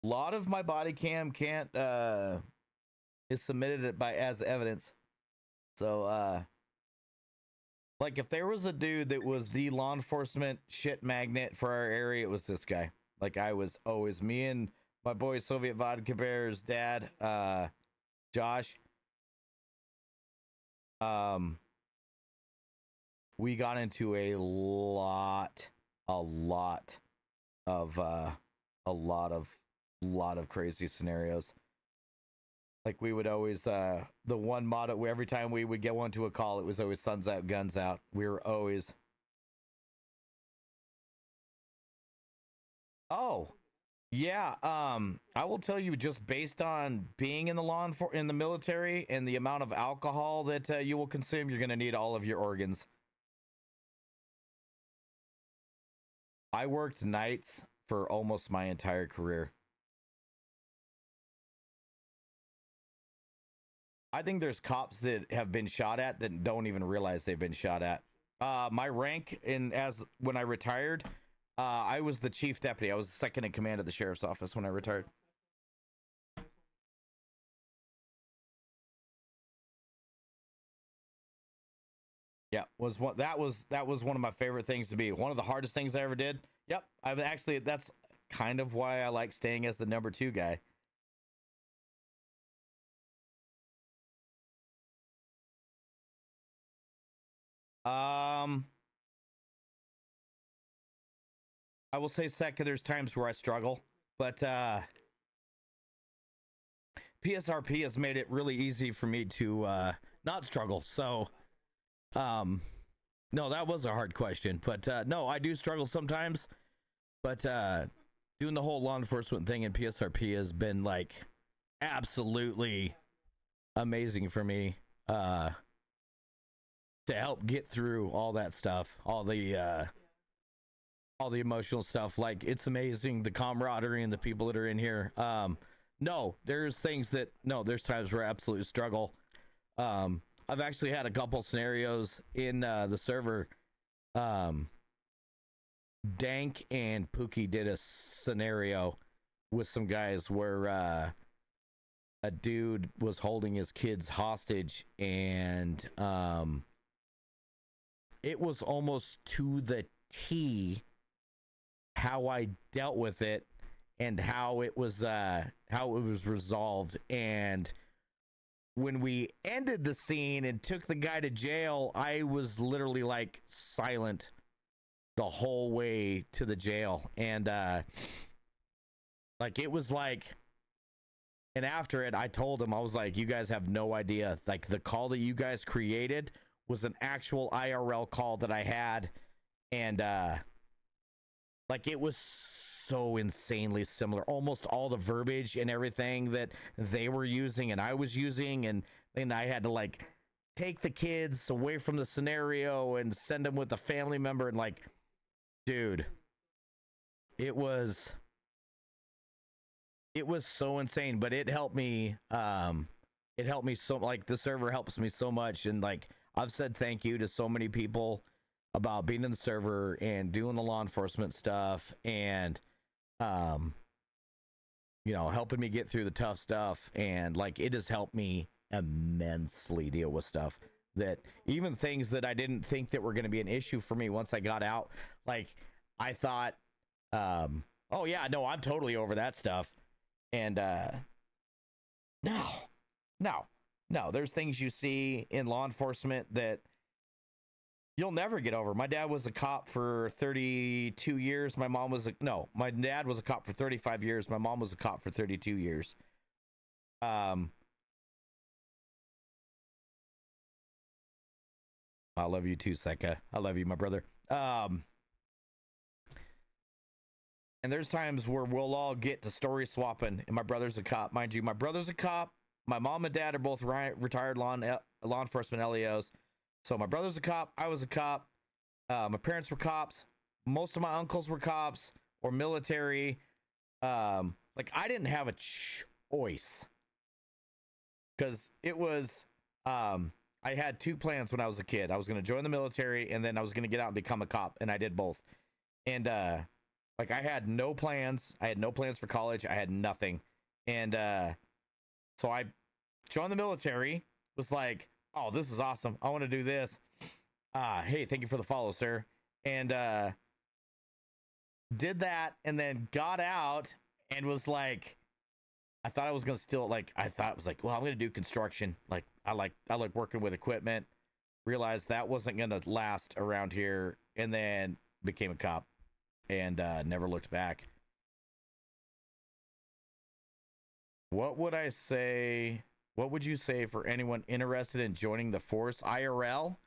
[SPEAKER 4] of my body cam can't is submitted as evidence. So like if there was a dude that was the law enforcement shit magnet for our area, it was this guy. Like I was always, me and my boy Soviet Vodka Bear's dad, Josh. We got into a lot of crazy scenarios. Like we would always, the one motto, every time we would get one to a call, it was always "Suns out, guns out." We were always. Oh, yeah. I will tell you, just based on being in the military and the amount of alcohol that you will consume, you're gonna need all of your organs. I worked nights for almost my entire career. I think there's cops that have been shot at that don't even realize they've been shot at. My rank when I retired, I was the chief deputy. I was the second in command at the sheriff's office when I retired. Yeah, that was one of my favorite things to be. One of the hardest things I ever did. Yep, that's kind of why I like staying as the number 2 guy. I will say second, there's times where I struggle, but PSRP has made it really easy for me to not struggle. So no, that was a hard question, but no, I do struggle sometimes, but doing the whole law enforcement thing in PSRP has been like absolutely amazing for me to help get through all that stuff, all the emotional stuff. Like, it's amazing, the camaraderie and the people that are in here. No, there's things that, no, there's times where I absolutely struggle. I've actually had a couple scenarios in the server. Dank and Pookie did a scenario with some guys where a dude was holding his kids hostage, and it was almost to the T how I dealt with it and how it was resolved. And when we ended the scene and took the guy to jail, I was literally like silent the whole way to the jail. And like, it was like, and after it, I told him, I was like, you guys have no idea. Like, the call that you guys created was an actual IRL call that I had. And like, it was so insanely similar. Almost all the verbiage and everything that they were using and I was using. And then I had to like take the kids away from the scenario and send them with a family member. And like, dude, it was so insane, but it helped me. It helped me so, like, the server helps me so much. And like, I've said thank you to so many people about being in the server and doing the law enforcement stuff, and you know, helping me get through the tough stuff. And like, it has helped me immensely deal with stuff that, even things that I didn't think that were going to be an issue for me once I got out. Like, I thought, oh yeah, no, I'm totally over that stuff. And no, there's things you see in law enforcement that you'll never get over. My dad was a cop for 32 years. My dad was a cop for 35 years. My mom was a cop for 32 years. I love you too, Seka. I love you, my brother. And there's times where we'll all get to story swapping, and my brother's a cop. Mind you, my brother's a cop. My mom and dad are both retired law enforcement LEOs. So my brother's a cop. I was a cop. My parents were cops. Most of my uncles were cops or military. Like, I didn't have a choice, because it was, I had two plans when I was a kid. I was going to join the military, and then I was going to get out and become a cop, and I did both. And like, I had no plans. I had no plans for college. I had nothing. And so I joined the military. Was like, oh, this is awesome. I want to do this. Hey, thank you for the follow, sir. And did that, and then got out and was like, I thought I was going to still, like, I thought it was like, well, I'm going to do construction. Like, I like working with equipment. Realized that wasn't going to last around here, and then became a cop, and never looked back. What would I say? What would you say for anyone interested in joining the force IRL?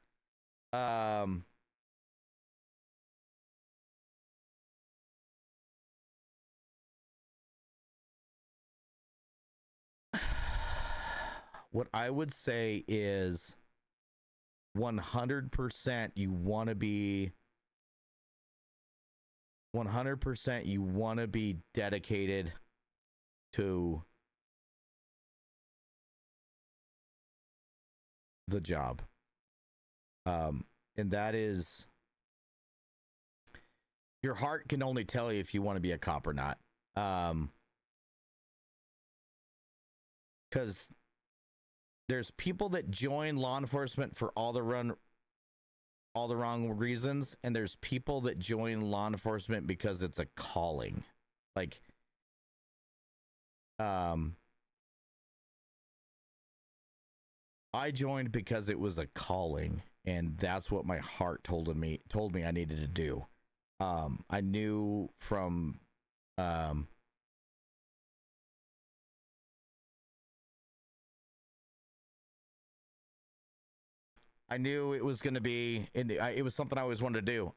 [SPEAKER 4] What I would say is 100% you want to be 100% you want to be dedicated to the job. And that is, your heart can only tell you if you want to be a cop or not. Because there's people that join law enforcement for all the wrong reasons, and there's people that join law enforcement because it's a calling. Like, I joined because it was a calling, and that's what my heart told me I needed to do. I knew from I knew it was going to be, it was something I always wanted to do.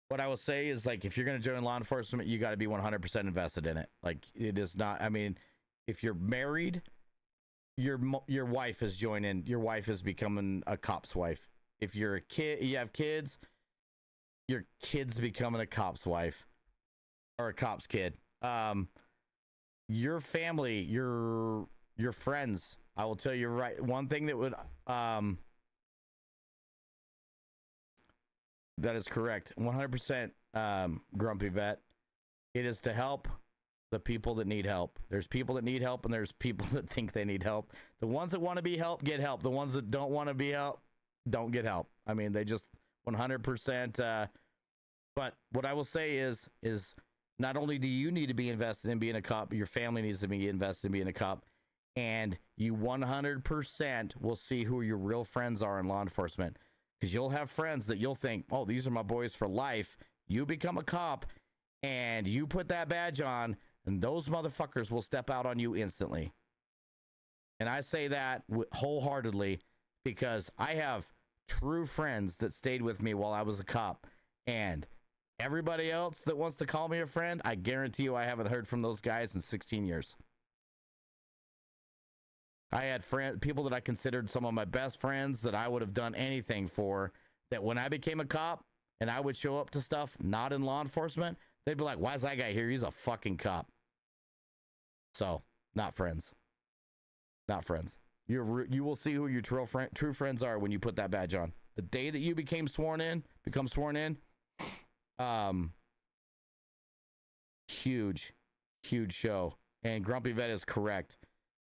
[SPEAKER 4] What I will say is, like, if you're going to join law enforcement, you got to be 100% invested in it. Like, it is not, I mean, if you're married, your wife is joining, your wife is becoming a cop's wife. If you're a kid, you have kids, your kid's becoming a cop's wife or a cop's kid. Your family, your friends, I will tell you right, one thing that would, that is correct. 100%, Grumpy Vet. It is to help the people that need help. There's people that need help, and there's people that think they need help. The ones that want to be helped get help. The ones that don't want to be helped don't get help. I mean, they just 100%. But what I will say is not only do you need to be invested in being a cop, your family needs to be invested in being a cop, and you 100% will see who your real friends are in law enforcement. Because you'll have friends that you'll think, oh, these are my boys for life. You become a cop and you put that badge on, and those motherfuckers will step out on you instantly. And I say that wholeheartedly because I have true friends that stayed with me while I was a cop. And everybody else that wants to call me a friend, I guarantee you I haven't heard from those guys in 16 years. I had people that I considered some of my best friends that I would have done anything for, that when I became a cop and I would show up to stuff not in law enforcement, they'd be like, why is that guy here? He's a fucking cop. So, not friends. Not friends. You will see who your true friends are when you put that badge on. The day that you become sworn in, huge show. And Grumpy Vet is correct.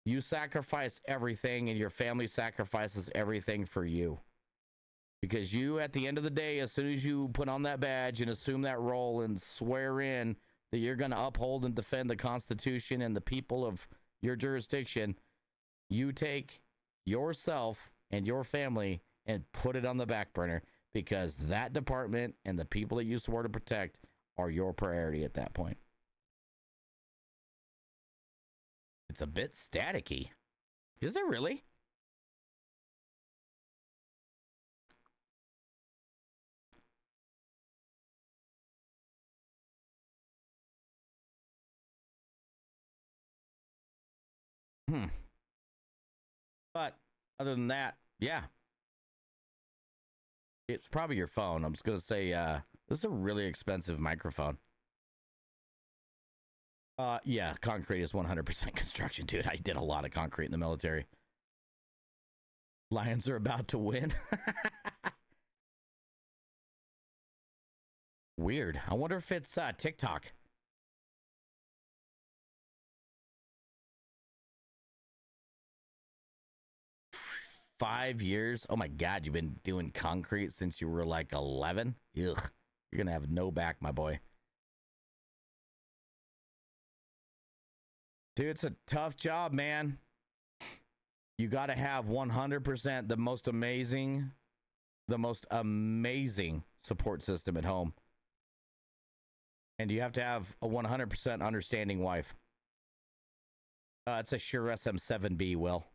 [SPEAKER 4] You sacrifice everything, and your family sacrifices everything for you. Because you, at the end of the day, as soon as you put on that badge and assume that role and swear in that you're going to uphold and defend the Constitution and the people of your jurisdiction, you take yourself and your family and put it on the back burner, because that department and the people that you swore to protect are your priority at that point. It's a bit staticky. Is it really? But other than that, yeah. It's probably your phone. I'm just going to say, this is a really expensive microphone. Yeah, concrete is 100% construction, dude. I did a lot of concrete in the military. Lions are about to win. Weird. I wonder if it's TikTok. $5 years? Oh my God, you've been doing concrete since you were like 11? Ugh. You're going to have no back, my boy. Dude, it's a tough job, man. You got to have 100% the most amazing support system at home. And you have to have a 100% understanding wife. It's a Shure SM7B, Will.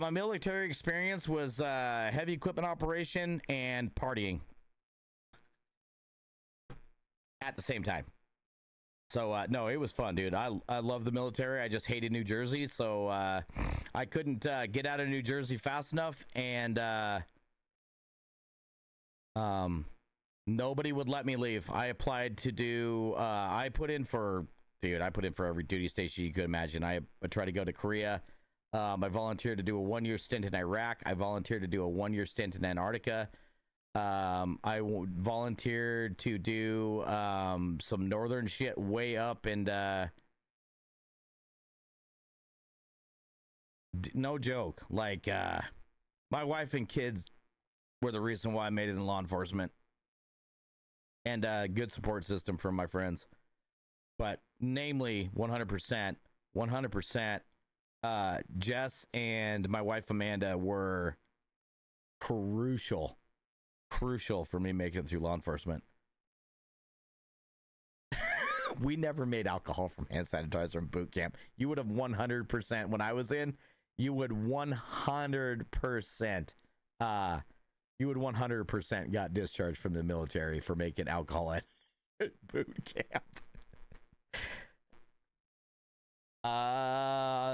[SPEAKER 4] My military experience was heavy equipment operation and partying at the same time. So, no, it was fun, dude. I love the military. I just hated New Jersey, so I couldn't get out of New Jersey fast enough, and nobody would let me leave. I applied to do, I put in for every duty station you could imagine. I tried to go to Korea. I volunteered to do a 1-year stint in Iraq. I volunteered to do a 1-year stint in Antarctica. I volunteered to do some northern shit way up and No joke. Like, my wife and kids were the reason why I made it in law enforcement. And good support system from my friends. But namely, 100%, Jess and my wife Amanda were crucial for me making it through law enforcement. We never made alcohol from hand sanitizer in boot camp. You would have 100% when I was in. You would 100%. You would 100% got discharged from the military for making alcohol at boot camp.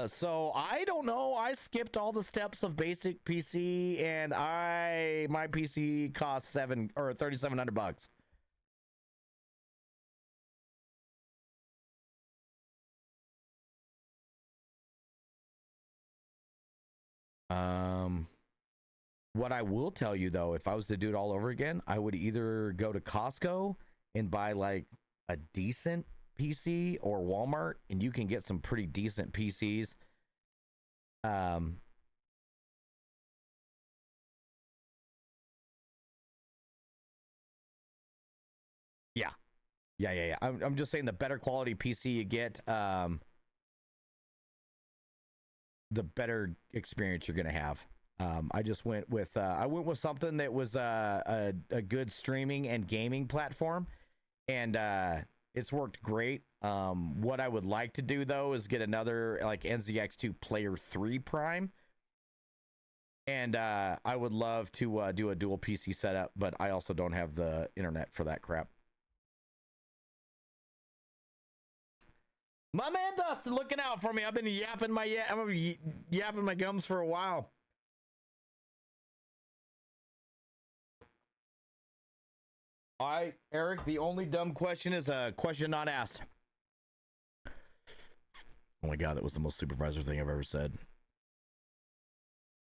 [SPEAKER 4] So I don't know. I skipped all the steps of basic PC, and my PC cost $3,700. What I will tell you though, if I was to do it all over again, I would either go to Costco and buy like a decent PC, or Walmart, and you can get some pretty decent PCs. Yeah. I'm just saying the better quality PC you get, the better experience you're gonna have. I just went with something that was a good streaming and gaming platform, and it's worked great. What I would like to do though is get another like NZX2 Player 3 Prime, and I would love to do a dual PC setup, but I also don't have the internet for that crap. My man Dustin looking out for me. I've been yapping my gums for a while. All right, Eric, the only dumb question is a question not asked. Oh my god, that was the most supervisor thing I've ever said.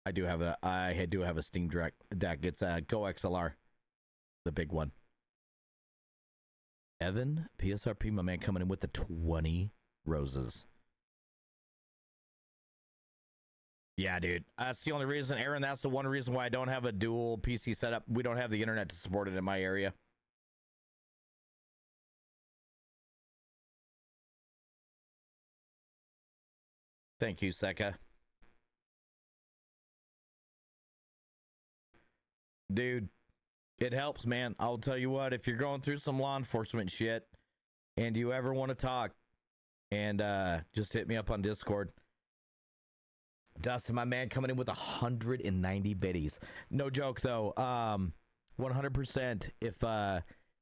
[SPEAKER 4] I do have a Steam deck. It's a Go XLR, the big one. Evan, PSRP, my man, coming in with the 20 roses. Yeah, dude. That's the only reason, Aaron. That's the one reason why I don't have a dual PC setup. We don't have the internet to support it in my area. Thank you, Seka. Dude, it helps, man. I'll tell you what, if you're going through some law enforcement shit and you ever want to talk, and just hit me up on Discord. Dustin, my man, coming in with 190 biddies. No joke though. 100%.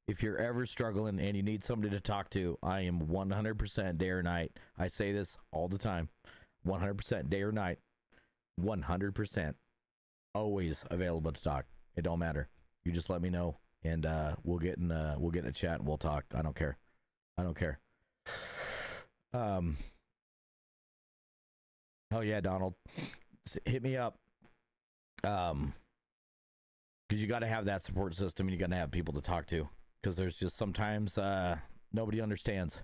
[SPEAKER 4] If you're ever struggling and you need somebody to talk to, I am 100% day or night. I say this all the time. 100% day or night. 100%. Always available to talk. It don't matter. You just let me know, and we'll get in a chat and we'll talk. I don't care. Hell yeah, Donald, hit me up. Because you got to have that support system, and you got to have people to talk to. Because there's just sometimes nobody understands.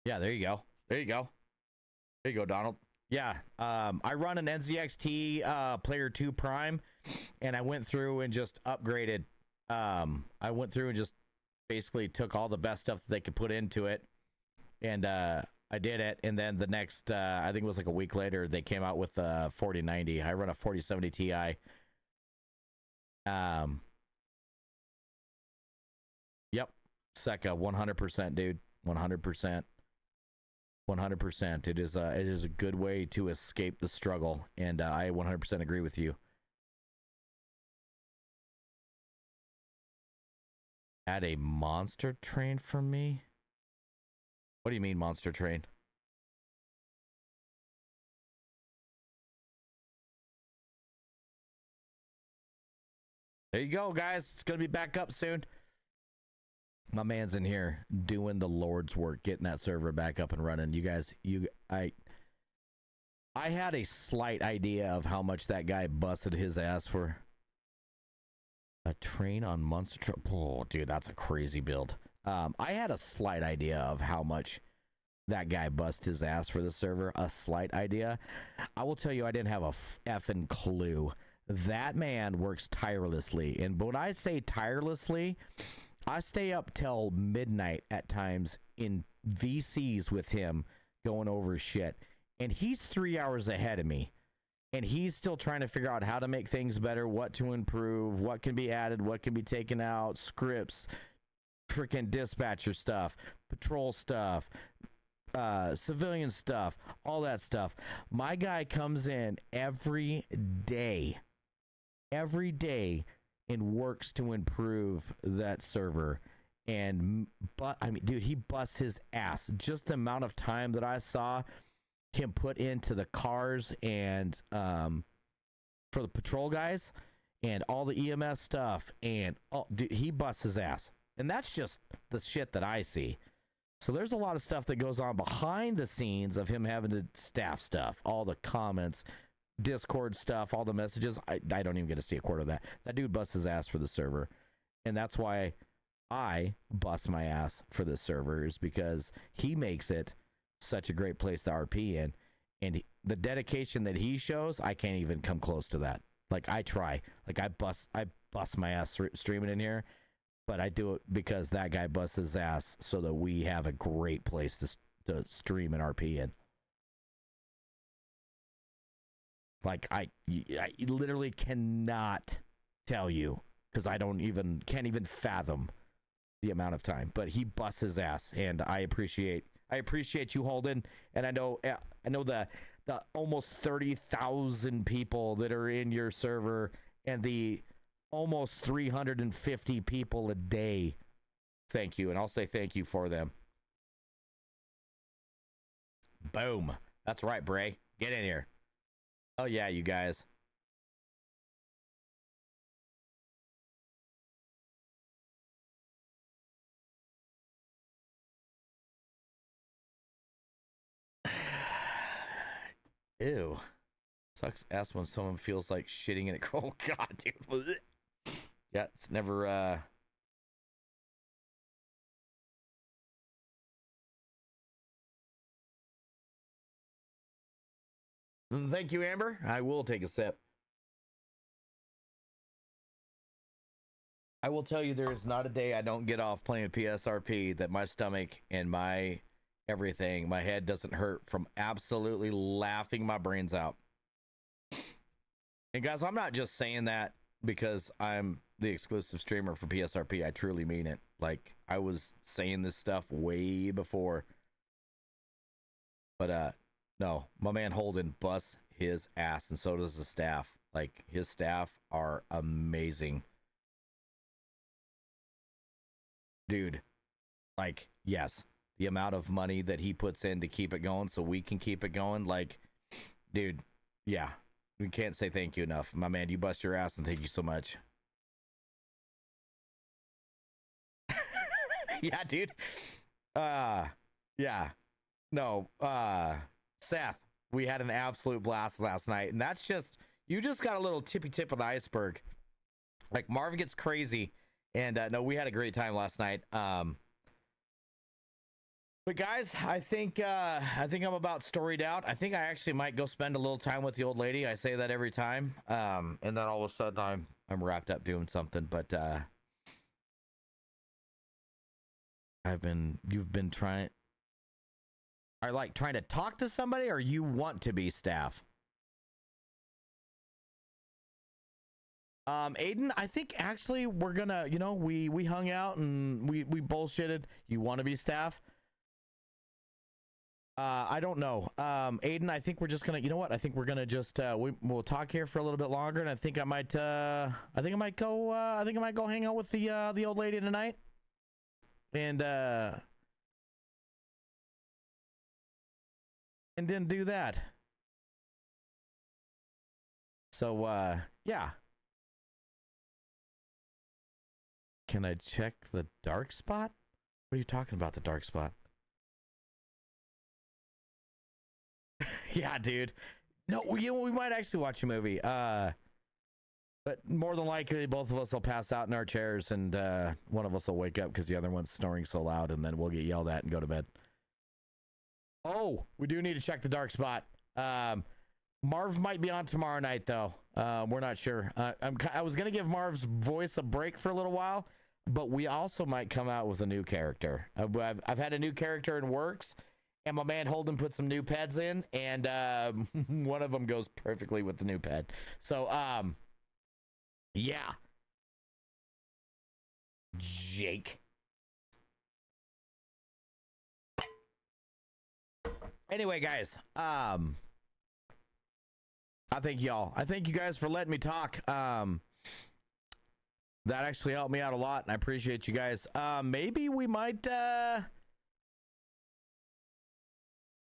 [SPEAKER 4] Yeah, there you go. There you go, Donald. Yeah, I run an NZXT Player 2 Prime, and I went through and just upgraded. I went through and just basically took all the best stuff that they could put into it, and I did it. And then the next, I think it was like a week later, they came out with a 4090. I run a 4070 Ti. Yep, Seca, 100%, dude, 100%. 100%. It is a good way to escape the struggle, and I 100% agree with you. Add a monster train for me? What do you mean monster train? There you go, guys. It's gonna be back up soon. My man's in here doing the Lord's work, getting that server back up and running. You guys, I had a slight idea of how much that guy busted his ass for. A train on monster truck. Oh, dude, that's a crazy build. I had a slight idea of how much that guy bust his ass for the server. A slight idea. I will tell you, I didn't have a effing clue. That man works tirelessly. And when I say tirelessly, I stay up till midnight at times in VCs with him going over shit. And he's 3 hours ahead of me. And he's still trying to figure out how to make things better, what to improve, what can be added, what can be taken out, scripts, freaking dispatcher stuff, patrol stuff, civilian stuff, all that stuff. My guy comes in every day, and works to improve that server. But I mean, dude, he busts his ass. Just the amount of time that I saw him put into the cars and for the patrol guys and all the EMS stuff, and dude, he busts his ass. And that's just the shit that I see. So there's a lot of stuff that goes on behind the scenes of him having to staff stuff, all the comments, Discord stuff, all the messages. I don't even get to see a quarter of that. That dude busts his ass for the server. And that's why I bust my ass for this server, is because he makes it such a great place to RP in. And the dedication that he shows, I can't even come close to that. Like, I try. Like, I bust my ass streaming in here. But I do it because that guy busts his ass so that we have a great place to stream and RP in. Like, I literally cannot tell you, because I can't even fathom the amount of time. But he busts his ass, and I appreciate you, Holden. And I know the almost 30,000 people that are in your server, and the almost 350 people a day. Thank you, and I'll say thank you for them. Boom. That's right, Bray. Get in here. Oh yeah, you guys. Ew. Sucks ass when someone feels like shitting in it. Oh god, dude. Yeah, it's never Thank you, Amber. I will take a sip. I will tell you, there is not a day I don't get off playing PSRP that my stomach and my everything, my head doesn't hurt from absolutely laughing my brains out. And guys, I'm not just saying that because I'm the exclusive streamer for PSRP. I truly mean it. Like, I was saying this stuff way before. But no, my man Holden busts his ass, and so does the staff. Like, his staff are amazing. Dude, like, yes, the amount of money that he puts in to keep it going so we can keep it going, like, dude, yeah, we can't say thank you enough. My man, you bust your ass, and thank you so much. Yeah, dude. Yeah. No, Seth, we had an absolute blast last night, and that's just, you just got a little tippy tip of the iceberg. Like, Marv gets crazy, and no, we had a great time last night. But guys, I think I'm about storied out. I think I actually might go spend a little time with the old lady. I say that every time, and then all of a sudden I'm wrapped up doing something. But you've been trying. Are like trying to talk to somebody, or you want to be staff? Aiden, I think actually we're gonna, we hung out and we bullshitted. You want to be staff? I don't know. Aiden, I think we're just gonna, I think we're gonna just we'll talk here for a little bit longer, and I think I might go hang out with the old lady tonight, and then do that. So yeah. Can I check the dark spot? What are you talking about, the dark spot? Yeah, dude. No, we might actually watch a movie. But more than likely, both of us will pass out in our chairs, and one of us will wake up because the other one's snoring so loud, and then we'll get yelled at and go to bed. Oh, we do need to check the dark spot. Marv might be on tomorrow night, though. We're not sure. I was going to give Marv's voice a break for a little while, but we also might come out with a new character. I've had a new character in works, and my man Holden put some new pads in, and one of them goes perfectly with the new pad. So, yeah. Jake. Anyway, guys, I thank y'all. I thank you guys for letting me talk. That actually helped me out a lot, and I appreciate you guys. Maybe we might, I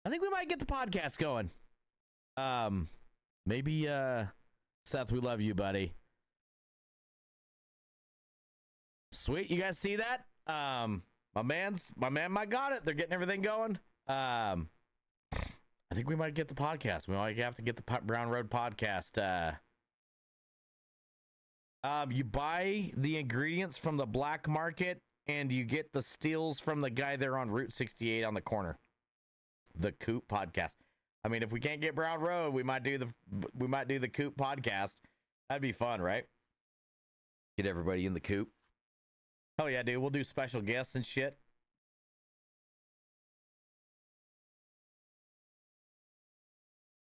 [SPEAKER 4] think we might get the podcast going. Maybe, Seth, we love you, buddy. Sweet, you guys see that? My man might got it. They're getting everything going. I think we might get the podcast. We might have to get the Brown Road podcast. You buy the ingredients from the black market, and you get the steals from the guy there on Route 68 on the corner. The Coop podcast. I mean, if we can't get Brown Road, we might do the Coop podcast. That'd be fun, right? Get everybody in the Coop. Oh yeah, dude. We'll do special guests and shit.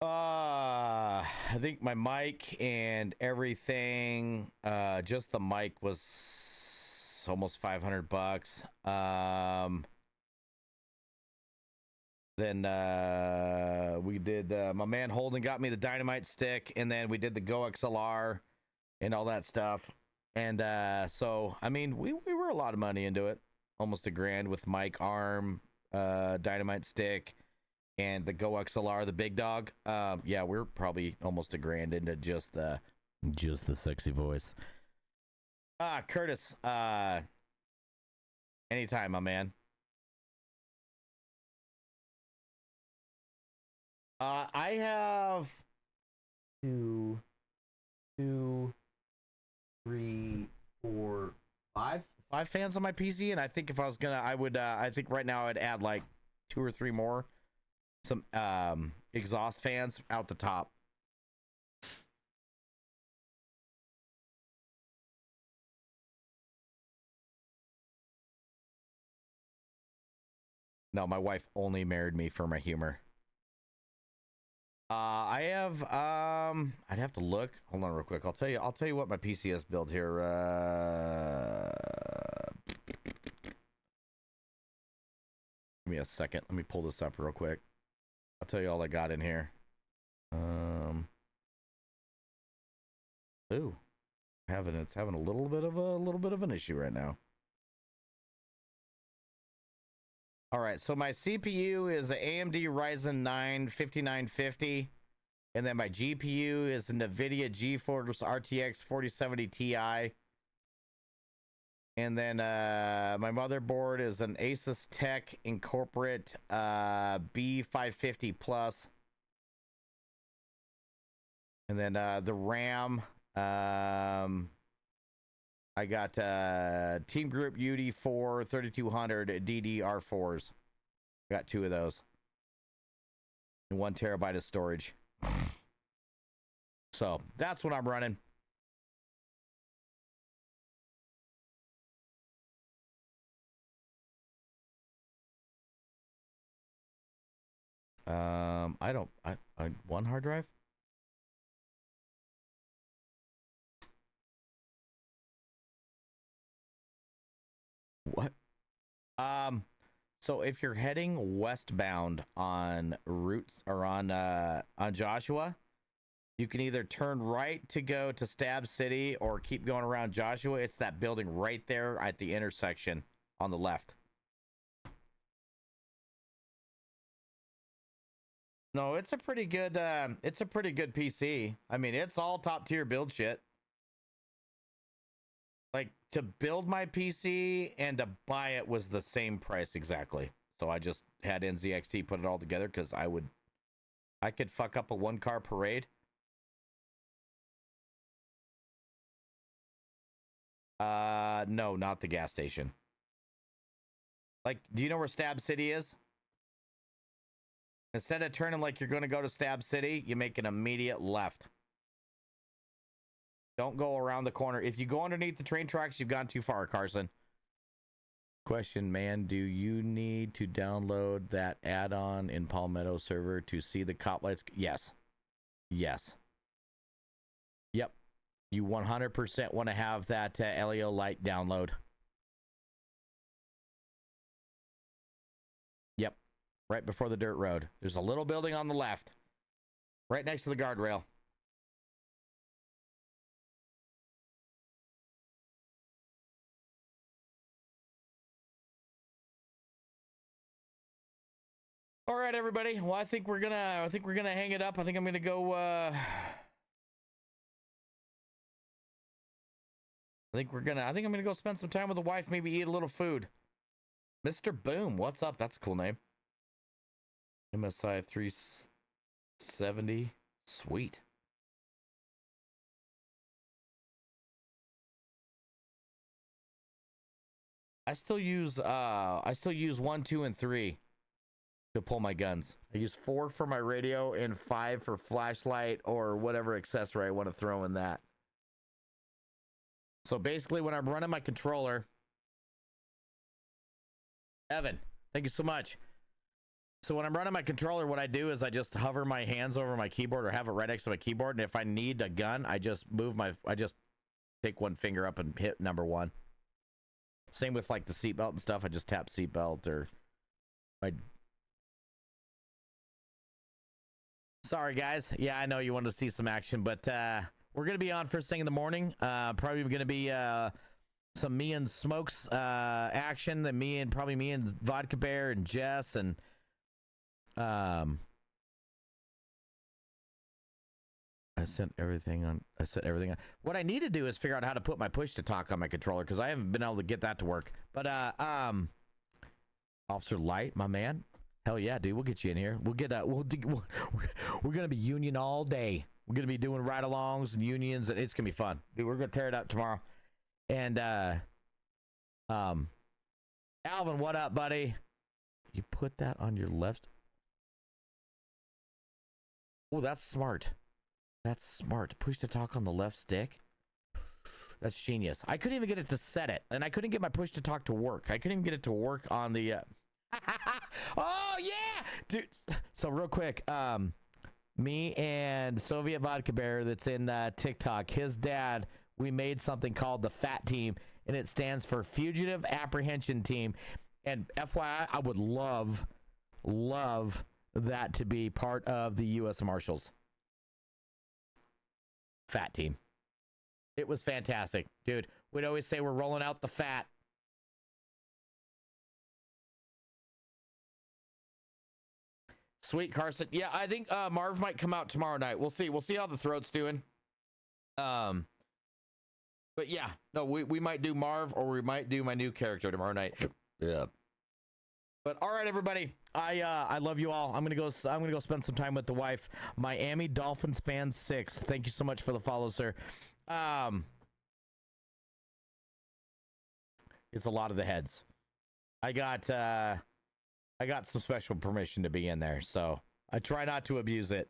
[SPEAKER 4] I think my mic and everything, just the mic was almost $500. Then we did, my man Holden got me the dynamite stick, and then we did the Go XLR and all that stuff. And so, I mean, we were a lot of money into it. Almost $1,000 with mic, arm, dynamite stick, and the Go XLR, the big dog. Yeah, we're probably almost $1,000 into just the sexy voice. Curtis, anytime, my man. I have 2, 3, 4, 5 fans on my PC, and I think if I was gonna, I think right now I'd add like 2 or 3 more. Some exhaust fans out the top. No, my wife only married me for my humor. I have I'd have to look. Hold on real quick. I'll tell you what my PC has built here. Give me a second. Let me pull this up real quick. I'll tell you all I got in here. Ooh. It's having a little bit of an issue right now. All right, so my CPU is the AMD Ryzen 9 5950, and then my GPU is the NVIDIA GeForce RTX 4070 Ti, and then my motherboard is an Asus Tech Incorporate B550 Plus, and then the RAM. I got Team Group UD4 3200 DDR4s. Got 2 of those. And 1 terabyte of storage. So that's what I'm running. I 1 hard drive. What? So if you're heading westbound on routes or on Joshua, you can either turn right to go to Stab City or keep going around Joshua. It's that building right there at the intersection on the left. No, it's a pretty good PC. I mean, it's all top tier build shit. Like, to build my PC and to buy it was the same price exactly. So I just had NZXT put it all together because I could fuck up a 1-car parade. No, not the gas station. Like, do you know where Stab City is? Instead of turning like you're going to go to Stab City, you make an immediate left. Don't go around the corner. If you go underneath the train tracks, you've gone too far, Carson. Question, man, do you need to download that add-on in Palmetto server to see the cop lights? Yes. Yes. Yep. You 100% want to have that LEO light download. Yep. Right before the dirt road. There's a little building on the left. Right next to the guardrail. All right, everybody. Well, I think we're gonna hang it up. I think I'm gonna go. I think I'm gonna go spend some time with the wife. Maybe eat a little food. Mr. Boom, what's up? That's a cool name. MSI 370. Sweet. I still use 1, 2, and 3. To pull my guns. I use 4 for my radio and 5 for flashlight or whatever accessory I want to throw in that. So basically when I'm running my controller, Evan, thank you so much. So when I'm running my controller, what I do is I just hover my hands over my keyboard or have it right next to my keyboard, and if I need a gun, I just take one finger up and hit number 1. Same with like the seatbelt and stuff. I just tap seatbelt or my. Sorry, guys. Yeah, I know you wanted to see some action, but we're going to be on first thing in the morning. Probably going to be some me and Smokes action. Probably me and Vodka Bear and Jess and I sent everything on. What I need to do is figure out how to put my push to talk on my controller because I haven't been able to get that to work. But Officer Light, my man. Hell yeah, dude. We'll get you in here. We're gonna be union all day. We're gonna be doing ride-alongs and unions, and it's gonna be fun, dude. We're gonna tear it up tomorrow. And Alvin, what up, buddy? You put that on your left. Oh, that's smart. That's smart. Push to talk on the left stick. That's genius. I couldn't even get it to set it, and I couldn't get my push to talk to work. I couldn't even get it to work on the. Oh yeah, dude. So real quick, me and Soviet Vodka Bear that's in TikTok, his dad, we made something called the FAT Team, and it stands for Fugitive Apprehension Team. And FYI, I would love that to be part of the U.S. Marshals. FAT Team. It was fantastic, dude. We'd always say we're rolling out the fat. Sweet, Carson. Yeah, I think Marv might come out tomorrow night. We'll see. We'll see how the throat's doing. But yeah, no, we might do Marv or we might do my new character tomorrow night. Yeah. But all right, everybody. I love you all. I'm gonna go spend some time with the wife. Miami Dolphins fan 6. Thank you so much for the follow, sir. It's a lot of the heads. I got some special permission to be in there, so I try not to abuse it.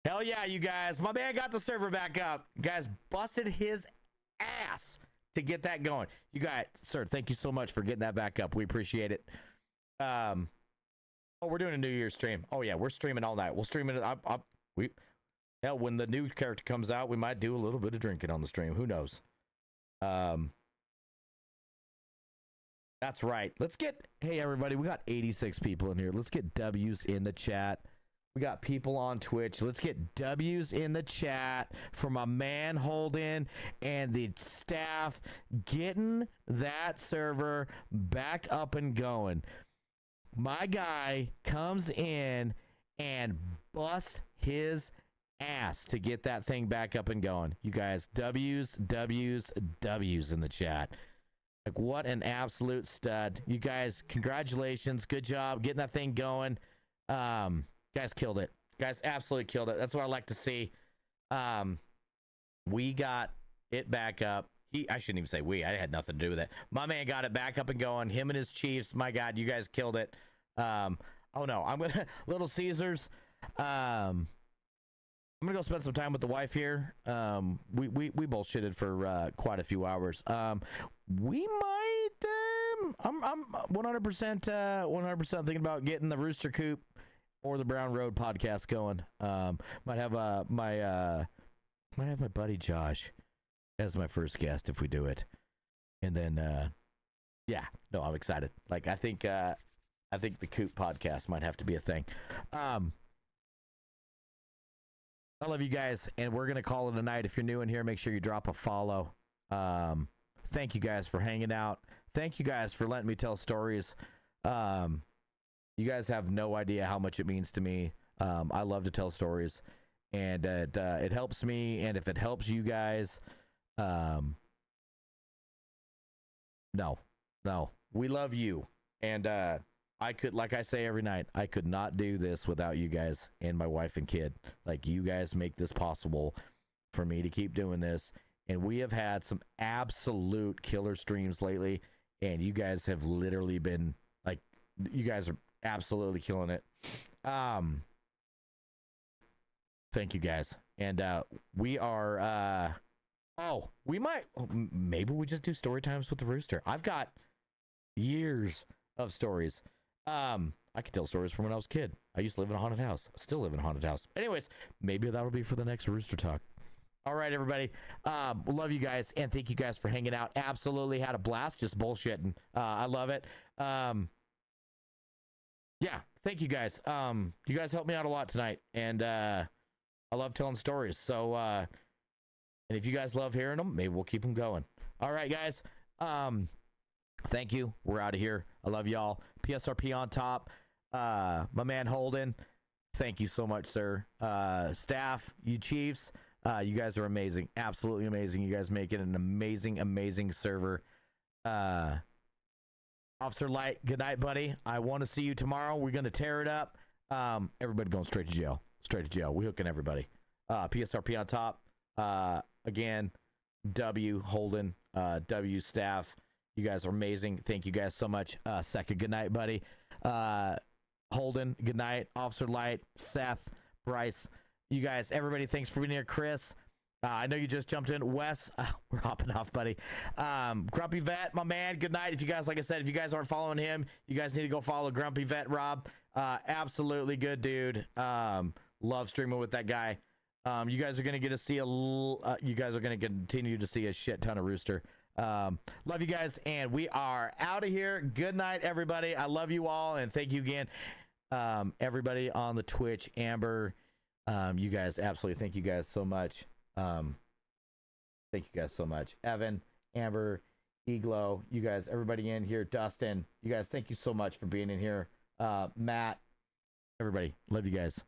[SPEAKER 4] Hell yeah, you guys. My man got the server back up. You guys busted his ass to get that going. You guys, sir, thank you so much for getting that back up. We appreciate it. Oh, we're doing a New Year's stream. Oh yeah, we're streaming all night. We'll stream it. Hell, when the new character comes out, we might do a little bit of drinking on the stream. Who knows? That's right. Let's get, hey everybody, we got 86 people in here. Let's get W's in the chat. We got people on Twitch. Let's get W's in the chat for my man Holden and the staff getting that server back up and going. My guy comes in and busts his ass to get that thing back up and going. You guys, W's in the chat. Like, what an absolute stud. You guys, congratulations. Good job getting that thing going. Guys killed it. Guys absolutely killed it. That's what I like to see. We got it back up. I shouldn't even say we. I had nothing to do with it. My man got it back up and going. Him and his Chiefs. My God, you guys killed it. Oh no, I'm gonna Little Caesars. I'm gonna go spend some time with the wife here. We bullshitted for quite a few hours. We might. I'm 100% thinking about getting the Rooster Coop or the Brown Road podcast going. Might have my buddy Josh as my first guest if we do it, and then yeah, no, I'm excited. Like I think the Coop podcast might have to be a thing. I love you guys, and we're gonna call it a night. If you're new in here, make sure you drop a follow. Thank you guys for hanging out. Thank you guys for letting me tell stories. You guys have no idea how much it means to me. I love to tell stories, and it helps me. And if it helps you guys, no, we love you. And I could, like I say every night, I could not do this without you guys and my wife and kid. Like, you guys make this possible for me to keep doing this. And we have had some absolute killer streams lately, and you guys have literally been like, you guys are absolutely killing it. Thank you guys. And we are maybe we just do story times with the Rooster. I've got years of stories. I could tell stories from when I was a kid. I used to live in a haunted house. I still live in a haunted house. Anyways, maybe that'll be for the next Rooster Talk. All right, everybody. Love you guys, and thank you guys for hanging out. Absolutely had a blast just bullshitting. I love it. Yeah, thank you guys. You guys helped me out a lot tonight, and I love telling stories. So, and if you guys love hearing them, maybe we'll keep them going. All right, guys. Thank you. We're out of here. I love y'all. PSRP on top. My man Holden, thank you so much, sir. Staff, you Chiefs, you guys are amazing. Absolutely amazing. You guys make it an amazing server. Officer Light, good night, buddy. I want to see you tomorrow. We're going to tear it up. Everybody going straight to jail. Straight to jail. We hooking everybody. PSRP on top. Again, W Holden, W staff. You guys are amazing. Thank you guys so much. Second, good night, buddy. Holden, good night. Officer Light, Seth, Bryce, you guys, everybody, thanks for being here. Chris, I know you just jumped in. Wes, we're hopping off, buddy. Grumpy Vet, my man, good night. If you guys, like I said, if you guys aren't following him, you guys need to go follow Grumpy Vet Rob. Absolutely good dude. Love streaming with that guy. You guys are gonna get to see you guys are gonna continue to see a shit ton of Rooster. Love you guys, and we are out of here. Good night, everybody. I love you all, and thank you again, everybody on the Twitch. Amber, you guys, absolutely, thank you guys so much. Thank you guys so much. Evan, Amber, Eglo, you guys, everybody in here. Dustin, you guys, thank you so much for being in here. Matt, everybody, love you guys.